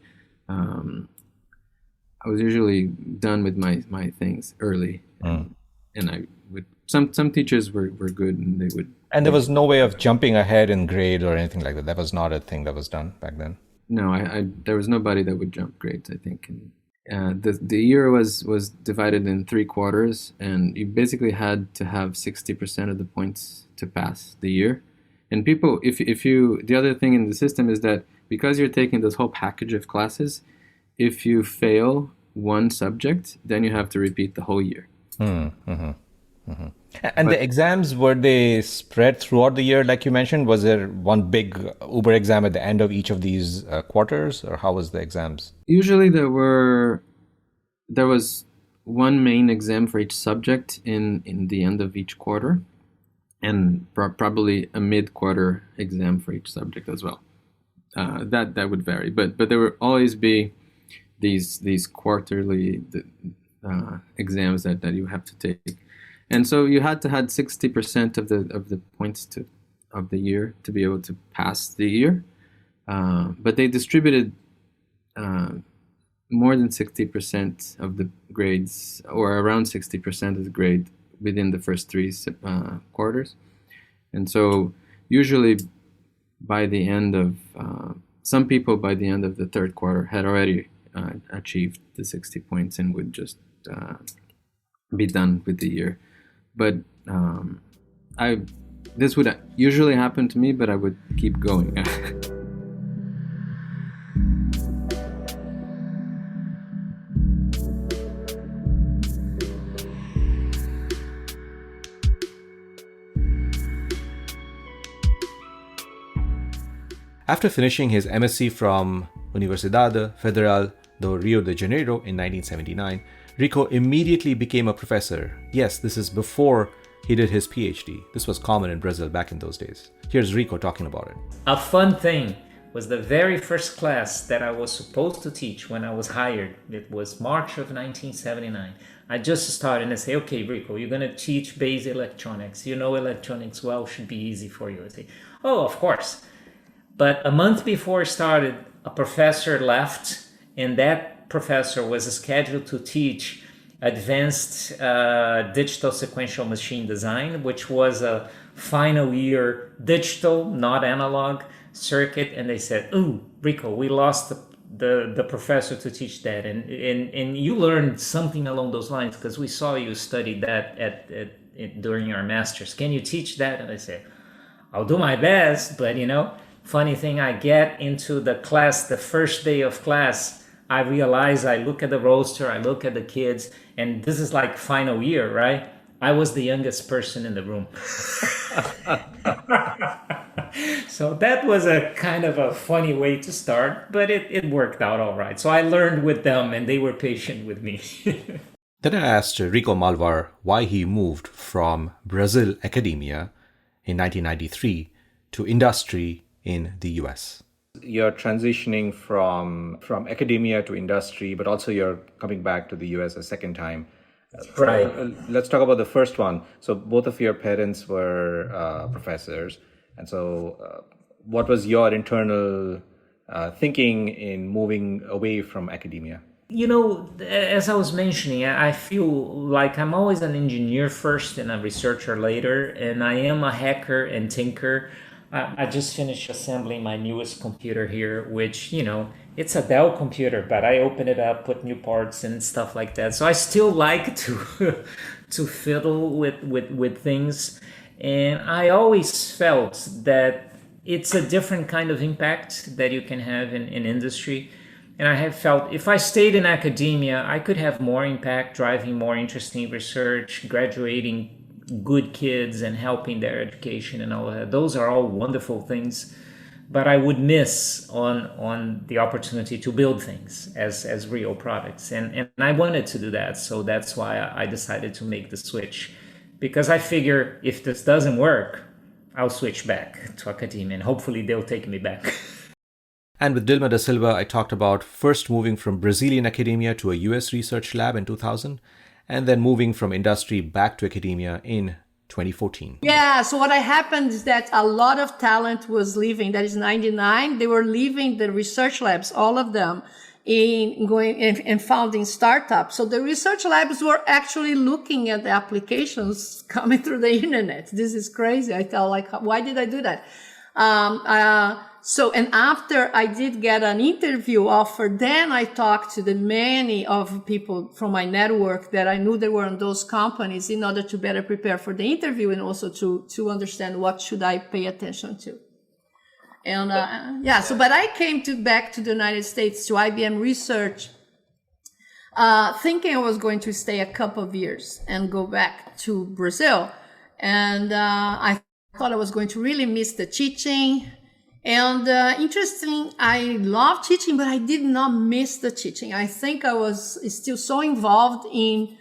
done with my things early, and I would some teachers were good, and they would. And there was no way of jumping ahead in grade or anything like that. That was not a thing that was done back then. No, there was nobody that would jump grades, I think. And the year was divided in 3 quarters, and you basically had to have 60% of the points to pass the year. And people, the other thing in the system is that because you're taking this whole package of classes, if you fail one subject, then you have to repeat the whole year. And the exams, were they spread throughout the year, like you mentioned? Was there one big Uber exam at the end of each of these quarters, or how was the exams? Usually there was one main exam for each subject in the end of each quarter, and probably a mid-quarter exam for each subject as well. That would vary, but there would always be these quarterly exams that you have to take. And so you had to have 60% of the points of the year to be able to pass the year. But they distributed more than 60% of the grades, or around 60% of the grade, within the first 3 quarters. And so usually by the end of, some people by the end of the 3rd quarter had already achieved the 60 points and would just be done with the year. But this would usually happen to me, but I would keep going. After finishing his MSc from Universidade Federal do Rio de Janeiro in 1979, Rico immediately became a professor. Yes, this is before he did his PhD. This was common in Brazil back in those days. Here's Rico talking about it. A fun thing was the very first class that I was supposed to teach when I was hired. It was March of 1979. I just started and I say, okay, Rico, you're going to teach base electronics. You know electronics well, should be easy for you. I say, oh, of course. But a month before I started, a professor left, and that professor was scheduled to teach advanced digital sequential machine design, which was a final year digital, not analog circuit. And they said, ooh, Rico, we lost the professor to teach that. And you learned something along those lines because we saw you studied that during your master's. Can you teach that? And I said, I'll do my best, but funny thing, I get into the class, the first day of class, I realize, I look at the roster, I look at the kids, and this is like final year, right? I was the youngest person in the room. So that was a kind of a funny way to start, but it worked out all right. So I learned with them, and they were patient with me. Then I asked Rico Malvar why he moved from Brazil academia in 1993 to industry in the US. You're transitioning from academia to industry, but also you're coming back to the US a second time. Right. Let's talk about the first one. So both of your parents were professors. And so what was your internal thinking in moving away from academia? You know, as I was mentioning, I feel like I'm always an engineer first and a researcher later, and I am a hacker and tinker. I just finished assembling my newest computer here, which, you know, it's a Dell computer, but I open it up, put new parts and stuff like that. So I still like to to fiddle with things. And I always felt that it's a different kind of impact that you can have in industry. And I have felt if I stayed in academia, I could have more impact, driving more interesting research, graduating good kids and helping their education and all that. Those are all wonderful things. But I would miss on the opportunity to build things as real products. And I wanted to do that. So that's why I decided to make the switch. Because I figure if this doesn't work, I'll switch back to academia and hopefully they'll take me back. And with Dilma da Silva, I talked about first moving from Brazilian academia to a US research lab in 2000, and then moving from industry back to academia in 2014. Yeah, so what happened is that a lot of talent was leaving. That is 99. They were leaving the research labs, all of them, in going and founding startups. So the research labs were actually looking at the applications coming through the internet. This is crazy. I thought, like, why did I do that? So, and after I did get an interview offer, then I talked to the many of people from my network that I knew that were in those companies in order to better prepare for the interview and also to understand what should I pay attention to. And, but I came back to the United States to IBM Research, thinking I was going to stay a couple of years and go back to Brazil. And, I thought I was going to really miss the teaching. And interesting, I love teaching, but I did not miss the teaching. I think I was still so involved in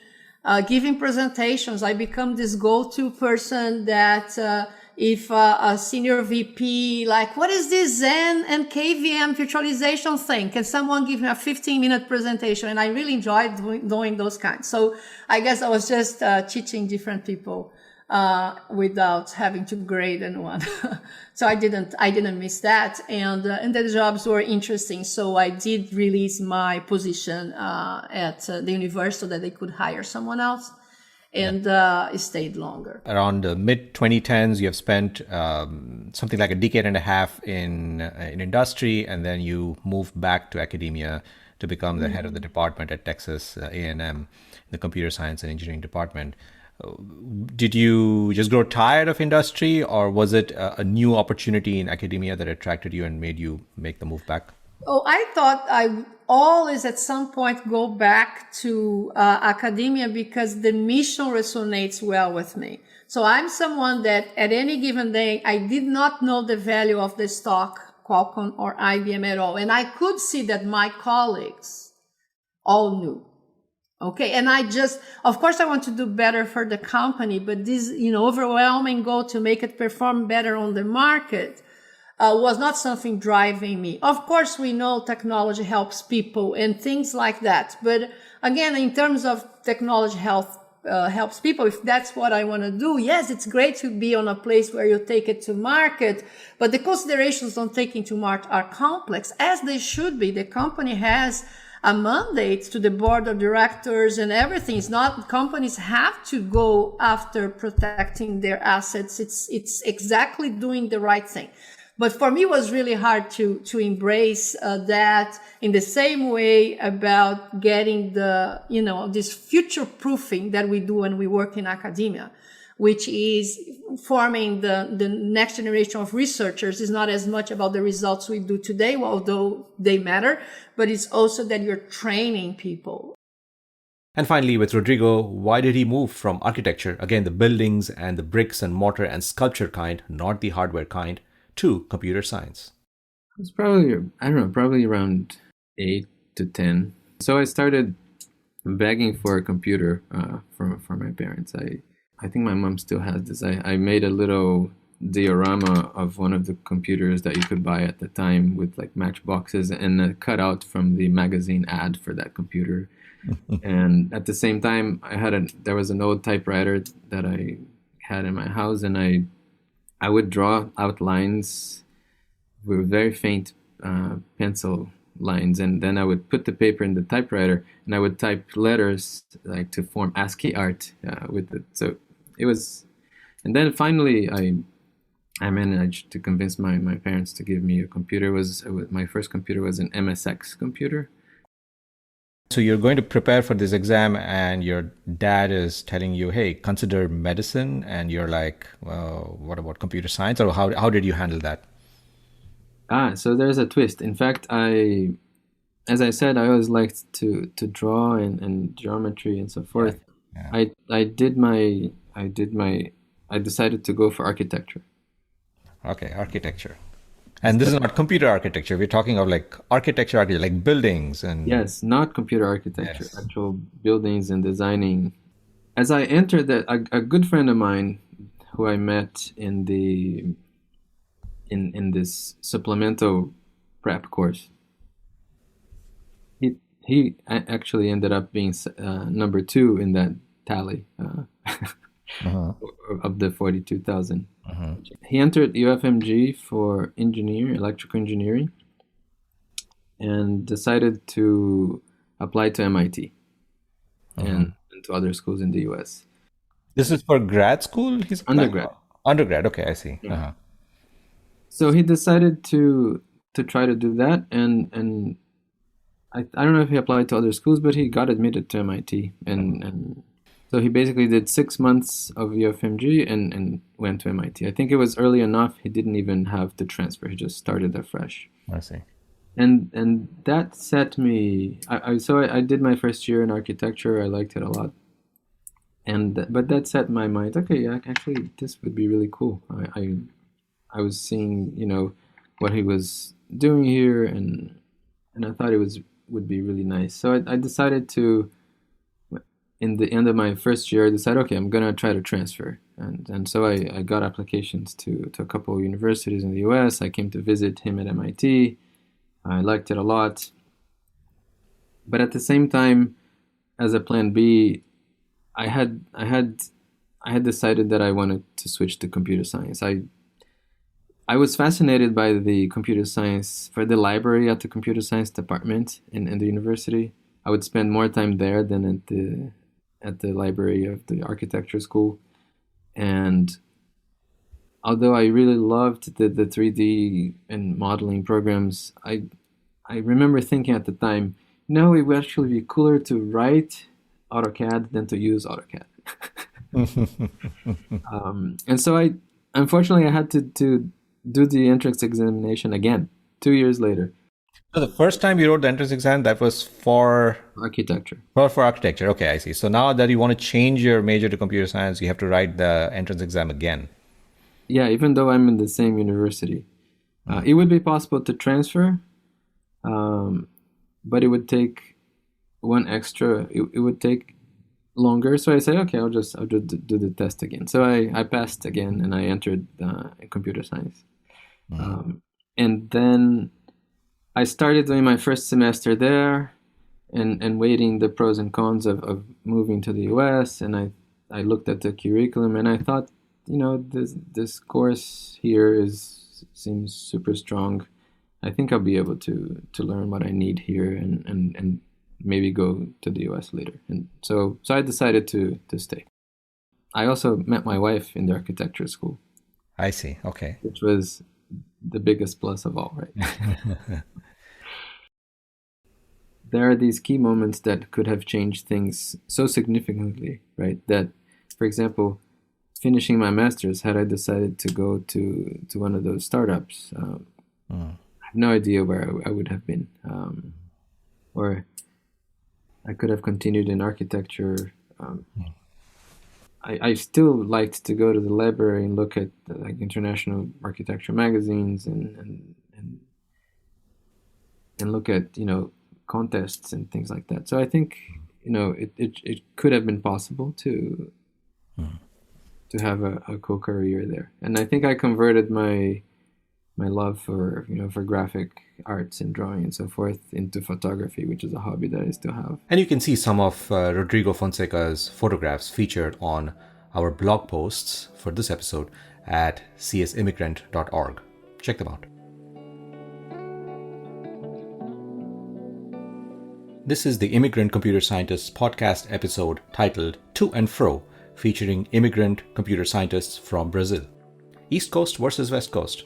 giving presentations. I become this go-to person that if a senior VP, like, what is this Zen and KVM virtualization thing? Can someone give me a 15-minute presentation? And I really enjoyed doing those kinds. So I guess I was just teaching different people without having to grade anyone. So I didn't miss that. And the jobs were interesting. So I did release my position, at the university so that they could hire someone else and, stayed longer. Around the mid 2010s, you have spent, something like a decade and a half in industry, and then you moved back to academia to become the head of the department at Texas A&M, the computer science and engineering department. Did you just grow tired of industry, or was it a new opportunity in academia that attracted you and made you make the move back? Oh, I thought I always at some point go back to academia because the mission resonates well with me. So I'm someone that at any given day, I did not know the value of the stock, Qualcomm or IBM at all. And I could see that my colleagues all knew. Okay. And of course, I want to do better for the company, but this, overwhelming goal to make it perform better on the market, was not something driving me. Of course, we know technology helps people and things like that. But again, in terms of technology helps people, if that's what I want to do, yes, it's great to be on a place where you take it to market, but the considerations on taking to market are complex, as they should be. The company has a mandate to the board of directors and everything. It's not, companies have to go after protecting their assets. It's exactly doing the right thing. But for me, it was really hard to embrace that in the same way about getting this future proofing that we do when we work in academia, which is forming the next generation of researchers. Is not as much about the results we do today, although they matter, but it's also that you're training people. And finally, with Rodrigo, why did he move from architecture, again, the buildings and the bricks and mortar and sculpture kind, not the hardware kind, to computer science? It was probably around 8 to 10. So I started begging for a computer for my parents. I think my mom still has this. I made a little diorama of one of the computers that you could buy at the time with like matchboxes and a cutout from the magazine ad for that computer. And at the same time, there was an old typewriter that I had in my house, and I would draw outlines with very faint pencil lines, and then I would put the paper in the typewriter, and I would type letters like to form ASCII art with it. So it was, and then finally I managed to convince my parents to give me a computer. My first computer was an MSX computer. So you're going to prepare for this exam and your dad is telling you, hey, consider medicine. And you're like, well, what about computer science? Or how did you handle that? So there's a twist. In fact, as I said, I always liked to draw and geometry and so forth. Yeah. I decided to go for architecture. Okay, architecture. And this is not computer architecture. We're talking of like architecture, like buildings and... Yes, not computer architecture, yes. Actual buildings and designing. As I entered that, a good friend of mine who I met in this supplemental prep course, he actually ended up being number 2 in that tally of the 42,000. He entered UFMG for electrical engineering, and decided to apply to MIT and to other schools in the US. This is for grad school? He's undergrad. Undergrad, okay, I see. Yeah. So he decided to try to do that, and I don't know if he applied to other schools, but he got admitted to MIT, and so he basically did 6 months of UFMG and went to MIT. I think it was early enough. He didn't even have to transfer. He just started afresh. I see. And that set me. I did my first year in architecture. I liked it a lot. But that set my mind. Okay, actually, this would be really cool. I was seeing, what he was doing here, and I thought it would be really nice. So I decided to. In the end of my first year, I decided, okay, I'm going to try to transfer. And so I got applications to a couple of universities in the US. I came to visit him at MIT. I liked it a lot. But at the same time, as a plan B, I had decided that I wanted to switch to computer science. I was fascinated by the computer science, for the library at the computer science department in the university. I would spend more time there than at the library of the architecture school. And although I really loved the 3D and modeling programs, I remember thinking at the time, no, it would actually be cooler to write AutoCAD than to use AutoCAD. And so unfortunately I had to do the entrance examination again 2 years later. So the first time you wrote the entrance exam, that was for architecture. For architecture. Okay, I see. So now that you want to change your major to computer science, you have to write the entrance exam again. Yeah, even though I'm in the same university. It would be possible to transfer, but it would take it would take longer. So I say, okay, I'll just do the test again. So I passed again, and I entered computer science. And then I started doing my first semester there and weighing the pros and cons of moving to the US. And I looked at the curriculum, and I thought, this course here seems super strong. I think I'll be able to learn what I need here and maybe go to the US later. And so I decided to stay. I also met my wife in the architecture school. I see. Okay. Which was the biggest plus of all, right? There are these key moments that could have changed things so significantly, right? That, for example, finishing my master's, had I decided to go to one of those startups, I have no idea where I would have been. Or I could have continued in architecture. I still liked to go to the library and look at international architecture magazines and look at contests and things like that. So I think it could have been possible to have a co-career there. And I think I converted my love for graphic arts and drawing and so forth into photography, which is a hobby that I still have. And you can see some of Rodrigo Fonseca's photographs featured on our blog posts for this episode at csimmigrant.org. Check them out. This is the Immigrant Computer Scientists podcast episode titled To and Fro, featuring immigrant computer scientists from Brazil. East Coast versus West Coast.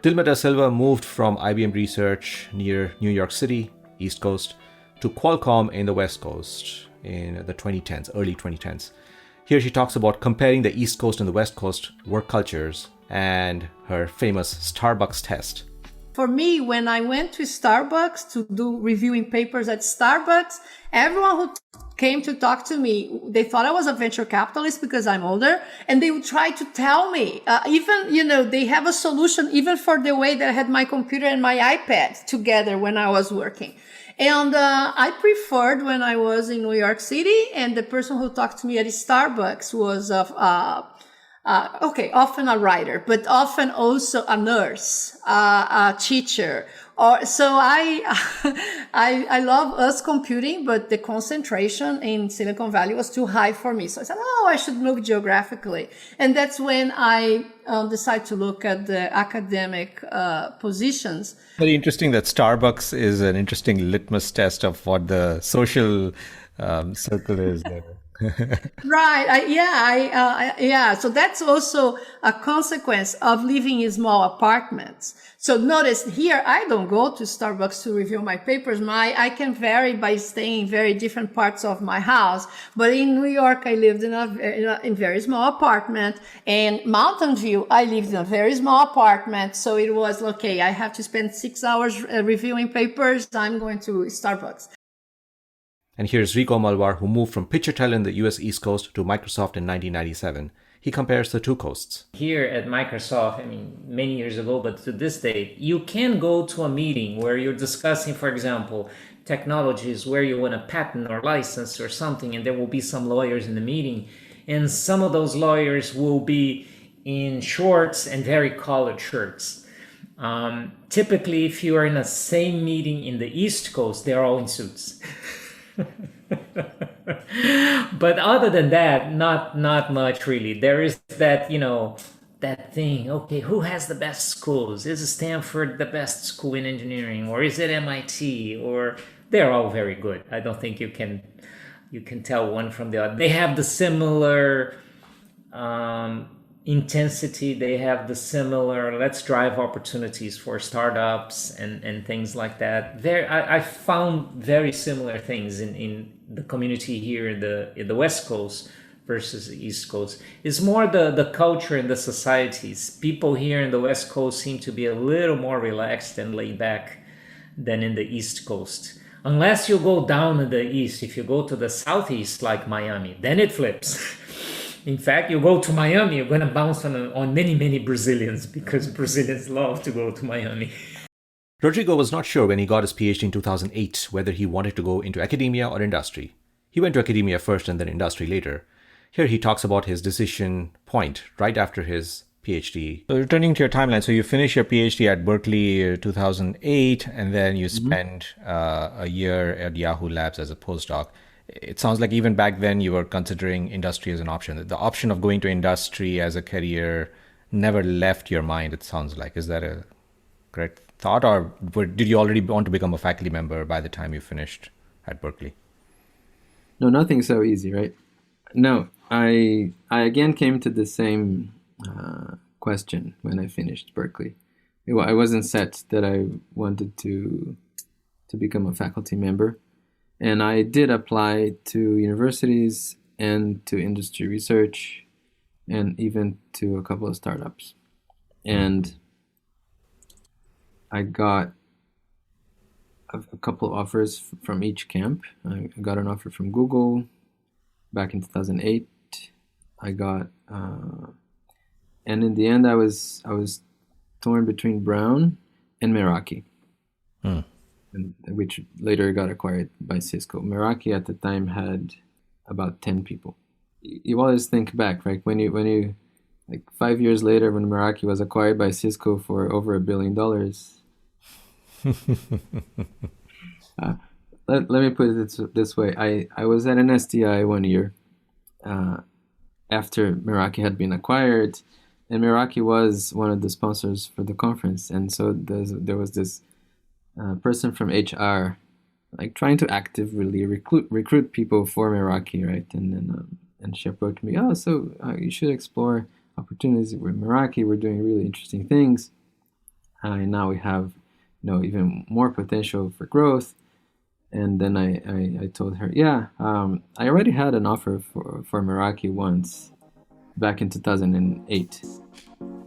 Dilma da Silva moved from IBM Research near New York City, East Coast, to Qualcomm in the West Coast in the 2010s, early 2010s. Here she talks about comparing the East Coast and the West Coast work cultures and her famous Starbucks test. For me, when I went to Starbucks to do reviewing papers at Starbucks, everyone who came to talk to me, they thought I was a venture capitalist because I'm older, and they would try to tell me, they have a solution even for the way that I had my computer and my iPad together when I was working. And I preferred when I was in New York City, and the person who talked to me at Starbucks was often a writer, but often also a nurse, a teacher. So I love us computing, but the concentration in Silicon Valley was too high for me. So I said, I should move geographically. And that's when I decided to look at the academic positions. Very interesting that Starbucks is an interesting litmus test of what the social circle is there. Right. So that's also a consequence of living in small apartments. So notice here, I don't go to Starbucks to review my papers. I can vary by staying in very different parts of my house. But in New York, I lived in a very small apartment. And Mountain View, I lived in a very small apartment. So it was, okay, I have to spend 6 hours reviewing papers. I'm going to Starbucks. And here's Rico Malvar, who moved from Pitchertel in the US East Coast to Microsoft in 1997. He compares the two coasts. Here at Microsoft, many years ago, but to this day, you can go to a meeting where you're discussing, for example, technologies where you want a patent or license or something, and there will be some lawyers in the meeting. And some of those lawyers will be in shorts and very collared shirts. Typically, if you are in the same meeting in the East Coast, they're all in suits. But other than that, not much really. There is that, that thing, okay, who has the best schools? Is Stanford the best school in engineering, or is it MIT? Or they're all very good. I don't think you can tell one from the other. They have the similar intensity. They have the similar let's drive opportunities for startups and things like that. I found very similar things in the community here in the West Coast versus the East Coast. It's more the culture and the societies. People here in the West Coast seem to be a little more relaxed and laid back than in the East Coast. Unless you go down in the East, if you go to the Southeast like Miami, then it flips. In fact, you go to Miami, you're going to bounce on many, many Brazilians because Brazilians love to go to Miami. Rodrigo was not sure when he got his PhD in 2008 whether he wanted to go into academia or industry. He went to academia first and then industry later. Here he talks about his decision point right after his PhD. So returning to your timeline, so you finished your PhD at Berkeley 2008, and then you spent a year at Yahoo Labs as a postdoc. It sounds like even back then you were considering industry as an option. The option of going to industry as a career never left your mind, it sounds like. Is that a correct thought, or did you already want to become a faculty member by the time you finished at Berkeley? No, nothing's so easy, right? No, I again came to the same question when I finished Berkeley. I wasn't set that I wanted to become a faculty member. And I did apply to universities and to industry research and even to a couple of startups. And I got a couple offers from each camp. I got an offer from Google back in 2008. I got, and in the end, I was torn between Brown and Meraki. and which later got acquired by Cisco. Meraki at the time had about 10 people. You always think back, right? When you like 5 years later, when Meraki was acquired by Cisco for over $1 billion. Let me put it this way. I was at an STI 1 year after Meraki had been acquired, and Meraki was one of the sponsors for the conference. And so there was this person from HR, like trying to actively recruit people for Meraki, right? And then and she approached me, so you should explore opportunities with Meraki. We're doing really interesting things, and now we have, even more potential for growth. And then I told her, I already had an offer for Meraki once, back in 2008,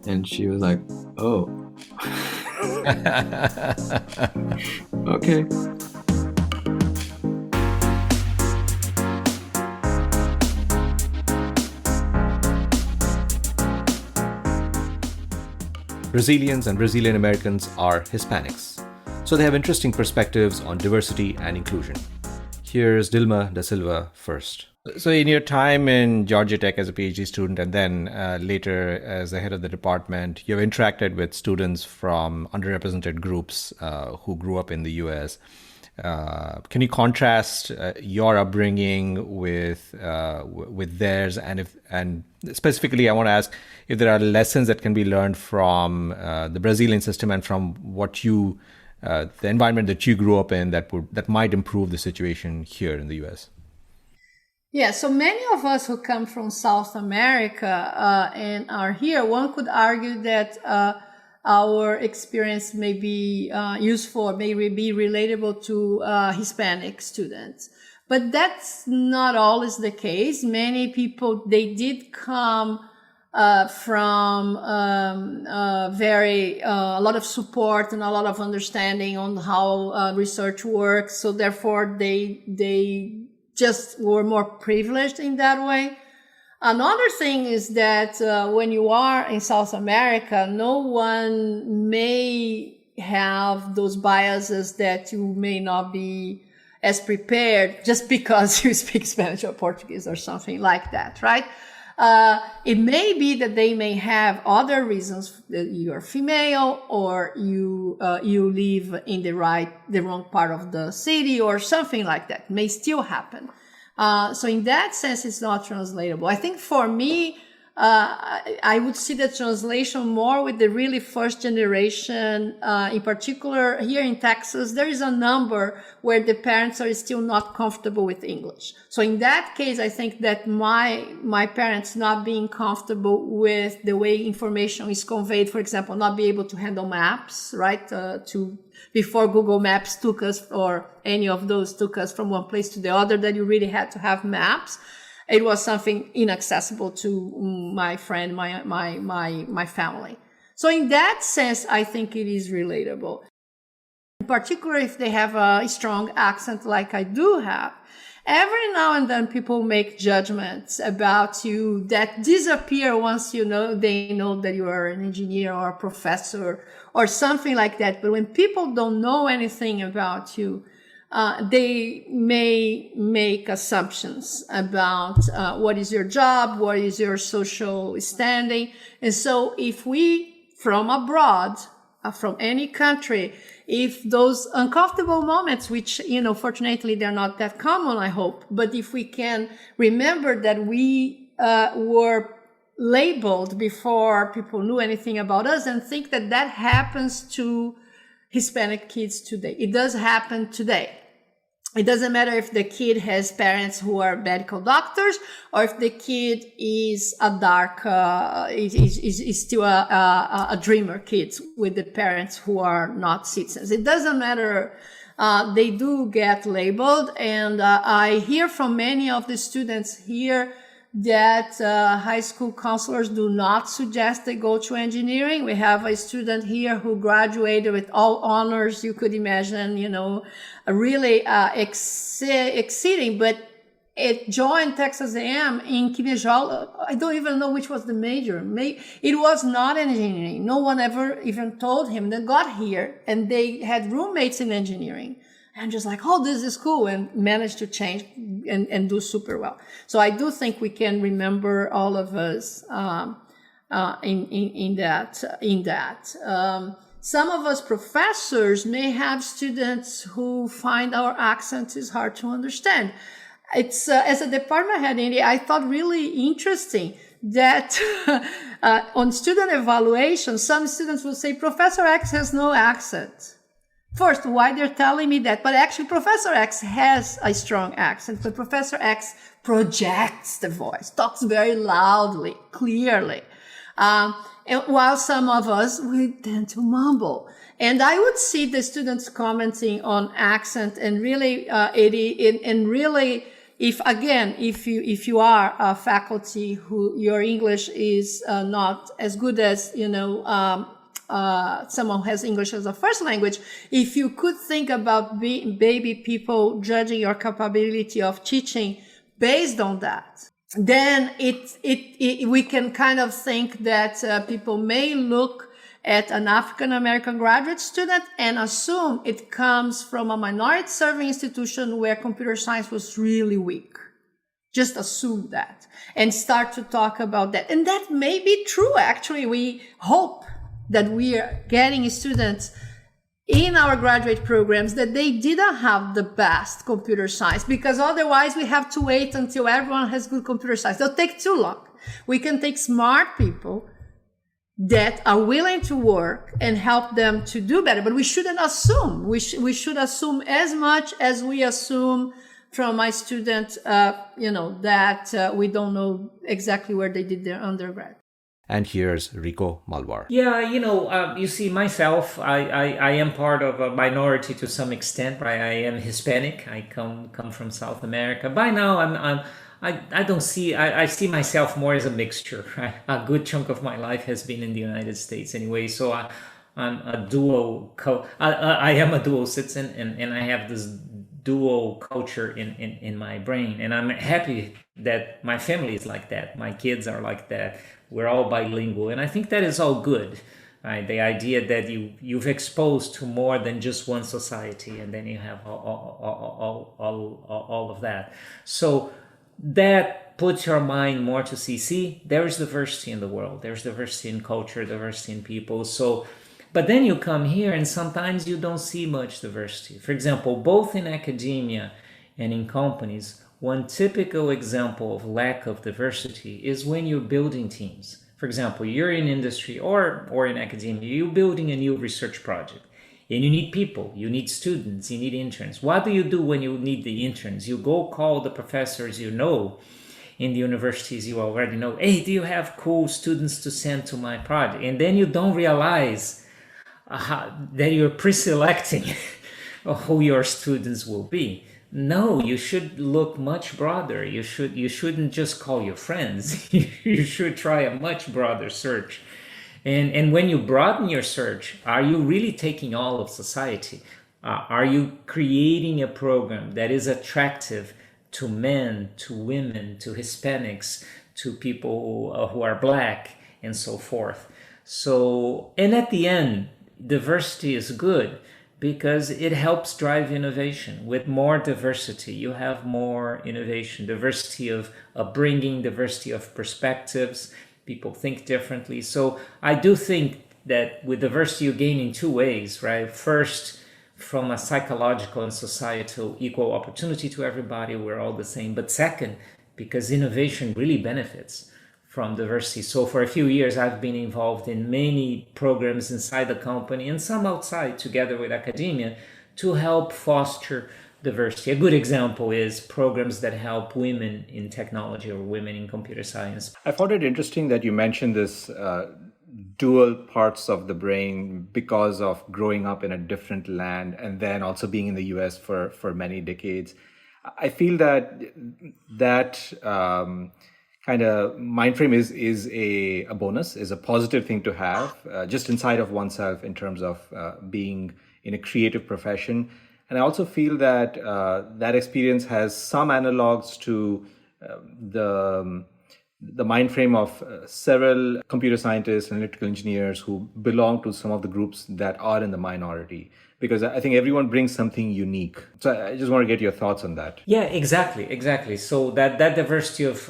and she was like, oh. Okay. Brazilians and Brazilian Americans are Hispanics, so they have interesting perspectives on diversity and inclusion. Here's Dilma da Silva first. So in your time in Georgia Tech as a PhD student and then later as the head of the department, you've interacted with students from underrepresented groups who grew up in the US. Can you contrast your upbringing with theirs, and specifically, I want to ask if there are lessons that can be learned from the Brazilian system and from what the environment that you grew up in that might improve the situation here in the U.S. Yeah, so many of us who come from South America and are here, one could argue that our experience may be useful or may be relatable to Hispanic students. But that's not always the case. Many people, they did come from a lot of support and a lot of understanding on how research works. So therefore, they just were more privileged in that way. Another thing is that when you are in South America, no one may have those biases that you may not be as prepared just because you speak Spanish or Portuguese or something like that, right? It may be that they may have other reasons, that you're female or you live in the wrong part of the city or something like that. It may still happen. So in that sense, it's not translatable. I think for me, I would see the translation more with the really first generation. In particular, here in Texas, there is a number where the parents are still not comfortable with English. So in that case, I think that my parents not being comfortable with the way information is conveyed, for example, not be able to handle maps, right? Before Google Maps took us, or any of those took us from one place to the other, that you really had to have maps. It was something inaccessible to my friend, my family. So in that sense, I think it is relatable. In particular, if they have a strong accent like I do have, every now and then people make judgments about you that disappear once they know that you are an engineer or a professor or something like that. But when people don't know anything about you, they may make assumptions about what is your job, what is your social standing. And so if we, from abroad, from any country, if those uncomfortable moments, which, fortunately they're not that common, I hope, but if we can remember that we were labeled before people knew anything about us, and think that happens to Hispanic kids today. It does happen today. It doesn't matter if the kid has parents who are medical doctors, or if the kid is is still a dreamer kid with the parents who are not citizens. It doesn't matter. They do get labeled. And I hear from many of the students here that high school counselors do not suggest they go to engineering. We have a student here who graduated with all honors you could imagine, really exceeding, but it joined Texas A&M in kinesiology. I don't even know which was the major. It was not engineering. No one ever even told him. They got here and they had roommates in engineering. And just like, oh, this is cool, and managed to change and do super well. So I do think we can remember all of us in that. Some of us professors may have students who find our accent is hard to understand. It's as a department head, Indy, I thought really interesting that on student evaluation, some students will say Professor X has no accent. First, why they're telling me that? But actually, Professor X has a strong accent, but Professor X projects the voice, talks very loudly, clearly. And while some of us, we tend to mumble. And I would see the students commenting on accent and really, if you are a faculty who your English is not as good as, someone who has English as a first language, if you could think about baby people judging your capability of teaching based on that, then we can kind of think that people may look at an African American graduate student and assume it comes from a minority serving institution where computer science was really weak. Just assume that and start to talk about that. And that may be true. Actually, we hope that we are getting students in our graduate programs that they didn't have the best computer science, because otherwise we have to wait until everyone has good computer science. It'll take too long. We can take smart people that are willing to work and help them to do better, but we shouldn't assume. We should assume as much as we assume from my student, that we don't know exactly where they did their undergrad. And here's Rico Malvar. Yeah, you see, myself, I am part of a minority to some extent, right? I am Hispanic. I come from South America. By now, I see myself more as a mixture, right? A good chunk of my life has been in the United States anyway. So I'm a I am a dual citizen, and I have this dual culture in my brain. And I'm happy that my family is like that. My kids are like that. We're all bilingual. And I think that is all good. Right? The idea that you've exposed to more than just one society, and then you have all of that. So that puts your mind more to see, there is diversity in the world. There's diversity in culture, diversity in people. So, but then you come here and sometimes you don't see much diversity. For example, both in academia and in companies, one typical example of lack of diversity is when you're building teams. For example, you're in industry or in academia, you're building a new research project. And you need people, you need students, you need interns. What do you do when you need the interns? You go call the professors in the universities you already know. Hey, do you have cool students to send to my project? And then you don't realize that you're pre-selecting who your students will be. No, you should look much broader. You shouldn't just call your friends. You should try a much broader search. And when you broaden your search, are you really taking all of society? Are you creating a program that is attractive to men, to women, to Hispanics, to people who are Black, and so forth? So, and at the end, diversity is good because it helps drive innovation. With more diversity, you have more innovation, diversity of upbringing, diversity of perspectives. People think differently. So I do think that with diversity, you gain in two ways, right? First, from a psychological and societal equal opportunity to everybody, we're all the same. But second, because innovation really benefits from diversity. So for a few years, I've been involved in many programs inside the company and some outside together with academia to help foster diversity. A good example is programs that help women in technology or women in computer science. I found it interesting that you mentioned this dual parts of the brain because of growing up in a different land and then also being in the US for many decades. I feel that kind of mind frame is a bonus, is a positive thing to have just inside of oneself in terms of being in a creative profession. And I also feel that that experience has some analogs to the mind frame of several computer scientists and electrical engineers who belong to some of the groups that are in the minority, because I think everyone brings something unique. So I just want to get your thoughts on that. Yeah, exactly. So that diversity of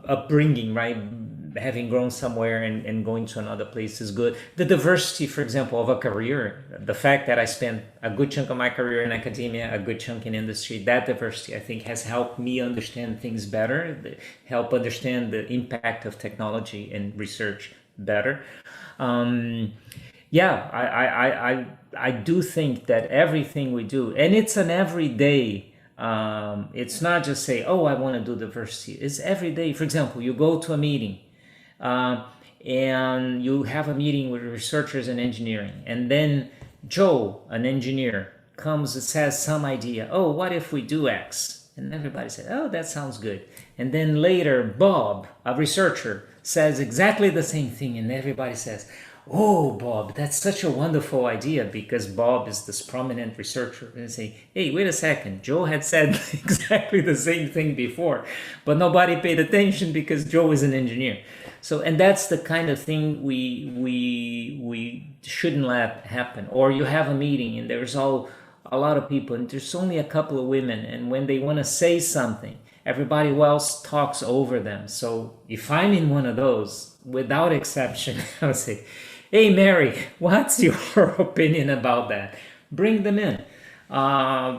upbringing, right? Having grown somewhere and going to another place is good. The diversity, for example, of a career, the fact that I spent a good chunk of my career in academia, a good chunk in industry, that diversity, I think, has helped me understand things better, help understand the impact of technology and research better. I do think that everything we do, and it's an everyday. It's not just say, oh, I want to do diversity. It's every day. For example, you go to a meeting and you have a meeting with researchers in engineering, and then Joe, an engineer, comes and says some idea. Oh, what if we do X? And everybody said, oh, that sounds good. And then later, Bob, a researcher, says exactly the same thing, and everybody says, oh, Bob, that's such a wonderful idea, because Bob is this prominent researcher. And say, hey, wait a second, Joe had said exactly the same thing before, but nobody paid attention because Joe is an engineer. So, and that's the kind of thing we shouldn't let happen. Or you have a meeting and there's a lot of people and there's only a couple of women, and when they want to say something, everybody else talks over them. So if I'm in one of those, without exception, I would say, hey, Mary, what's your opinion about that? Bring them in.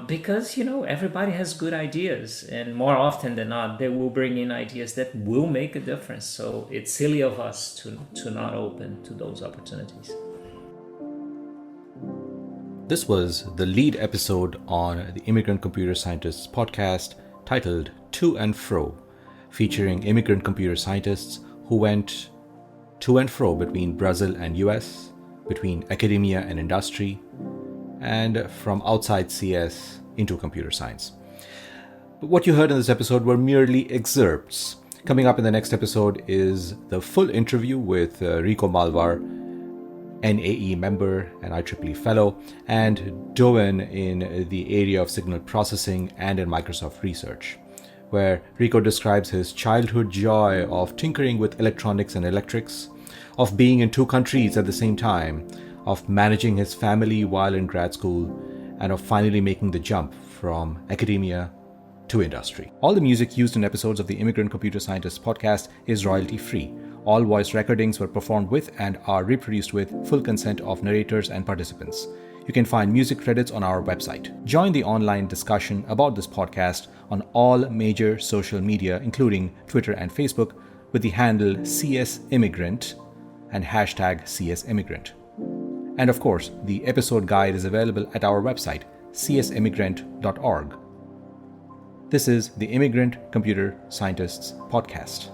Because, everybody has good ideas, and more often than not, they will bring in ideas that will make a difference. So it's silly of us to not open to those opportunities. This was the lead episode on the Immigrant Computer Scientists podcast titled To and Fro, featuring immigrant computer scientists who went to and fro between Brazil and US, between academia and industry, and from outside CS into computer science. But what you heard in this episode were merely excerpts. Coming up in the next episode is the full interview with Rico Malvar, NAE Member and IEEE Fellow, and Doan in the area of signal processing and in Microsoft research, where Rico describes his childhood joy of tinkering with electronics and electrics, of being in two countries at the same time, of managing his family while in grad school, and of finally making the jump from academia to industry. All the music used in episodes of the Immigrant Computer Scientists podcast is royalty-free. All voice recordings were performed with and are reproduced with full consent of narrators and participants. You can find music credits on our website. Join the online discussion about this podcast on all major social media, including Twitter and Facebook, with the handle CS Immigrant and hashtag CS Immigrant. And of course, the episode guide is available at our website, csimmigrant.org. This is the Immigrant Computer Scientists Podcast.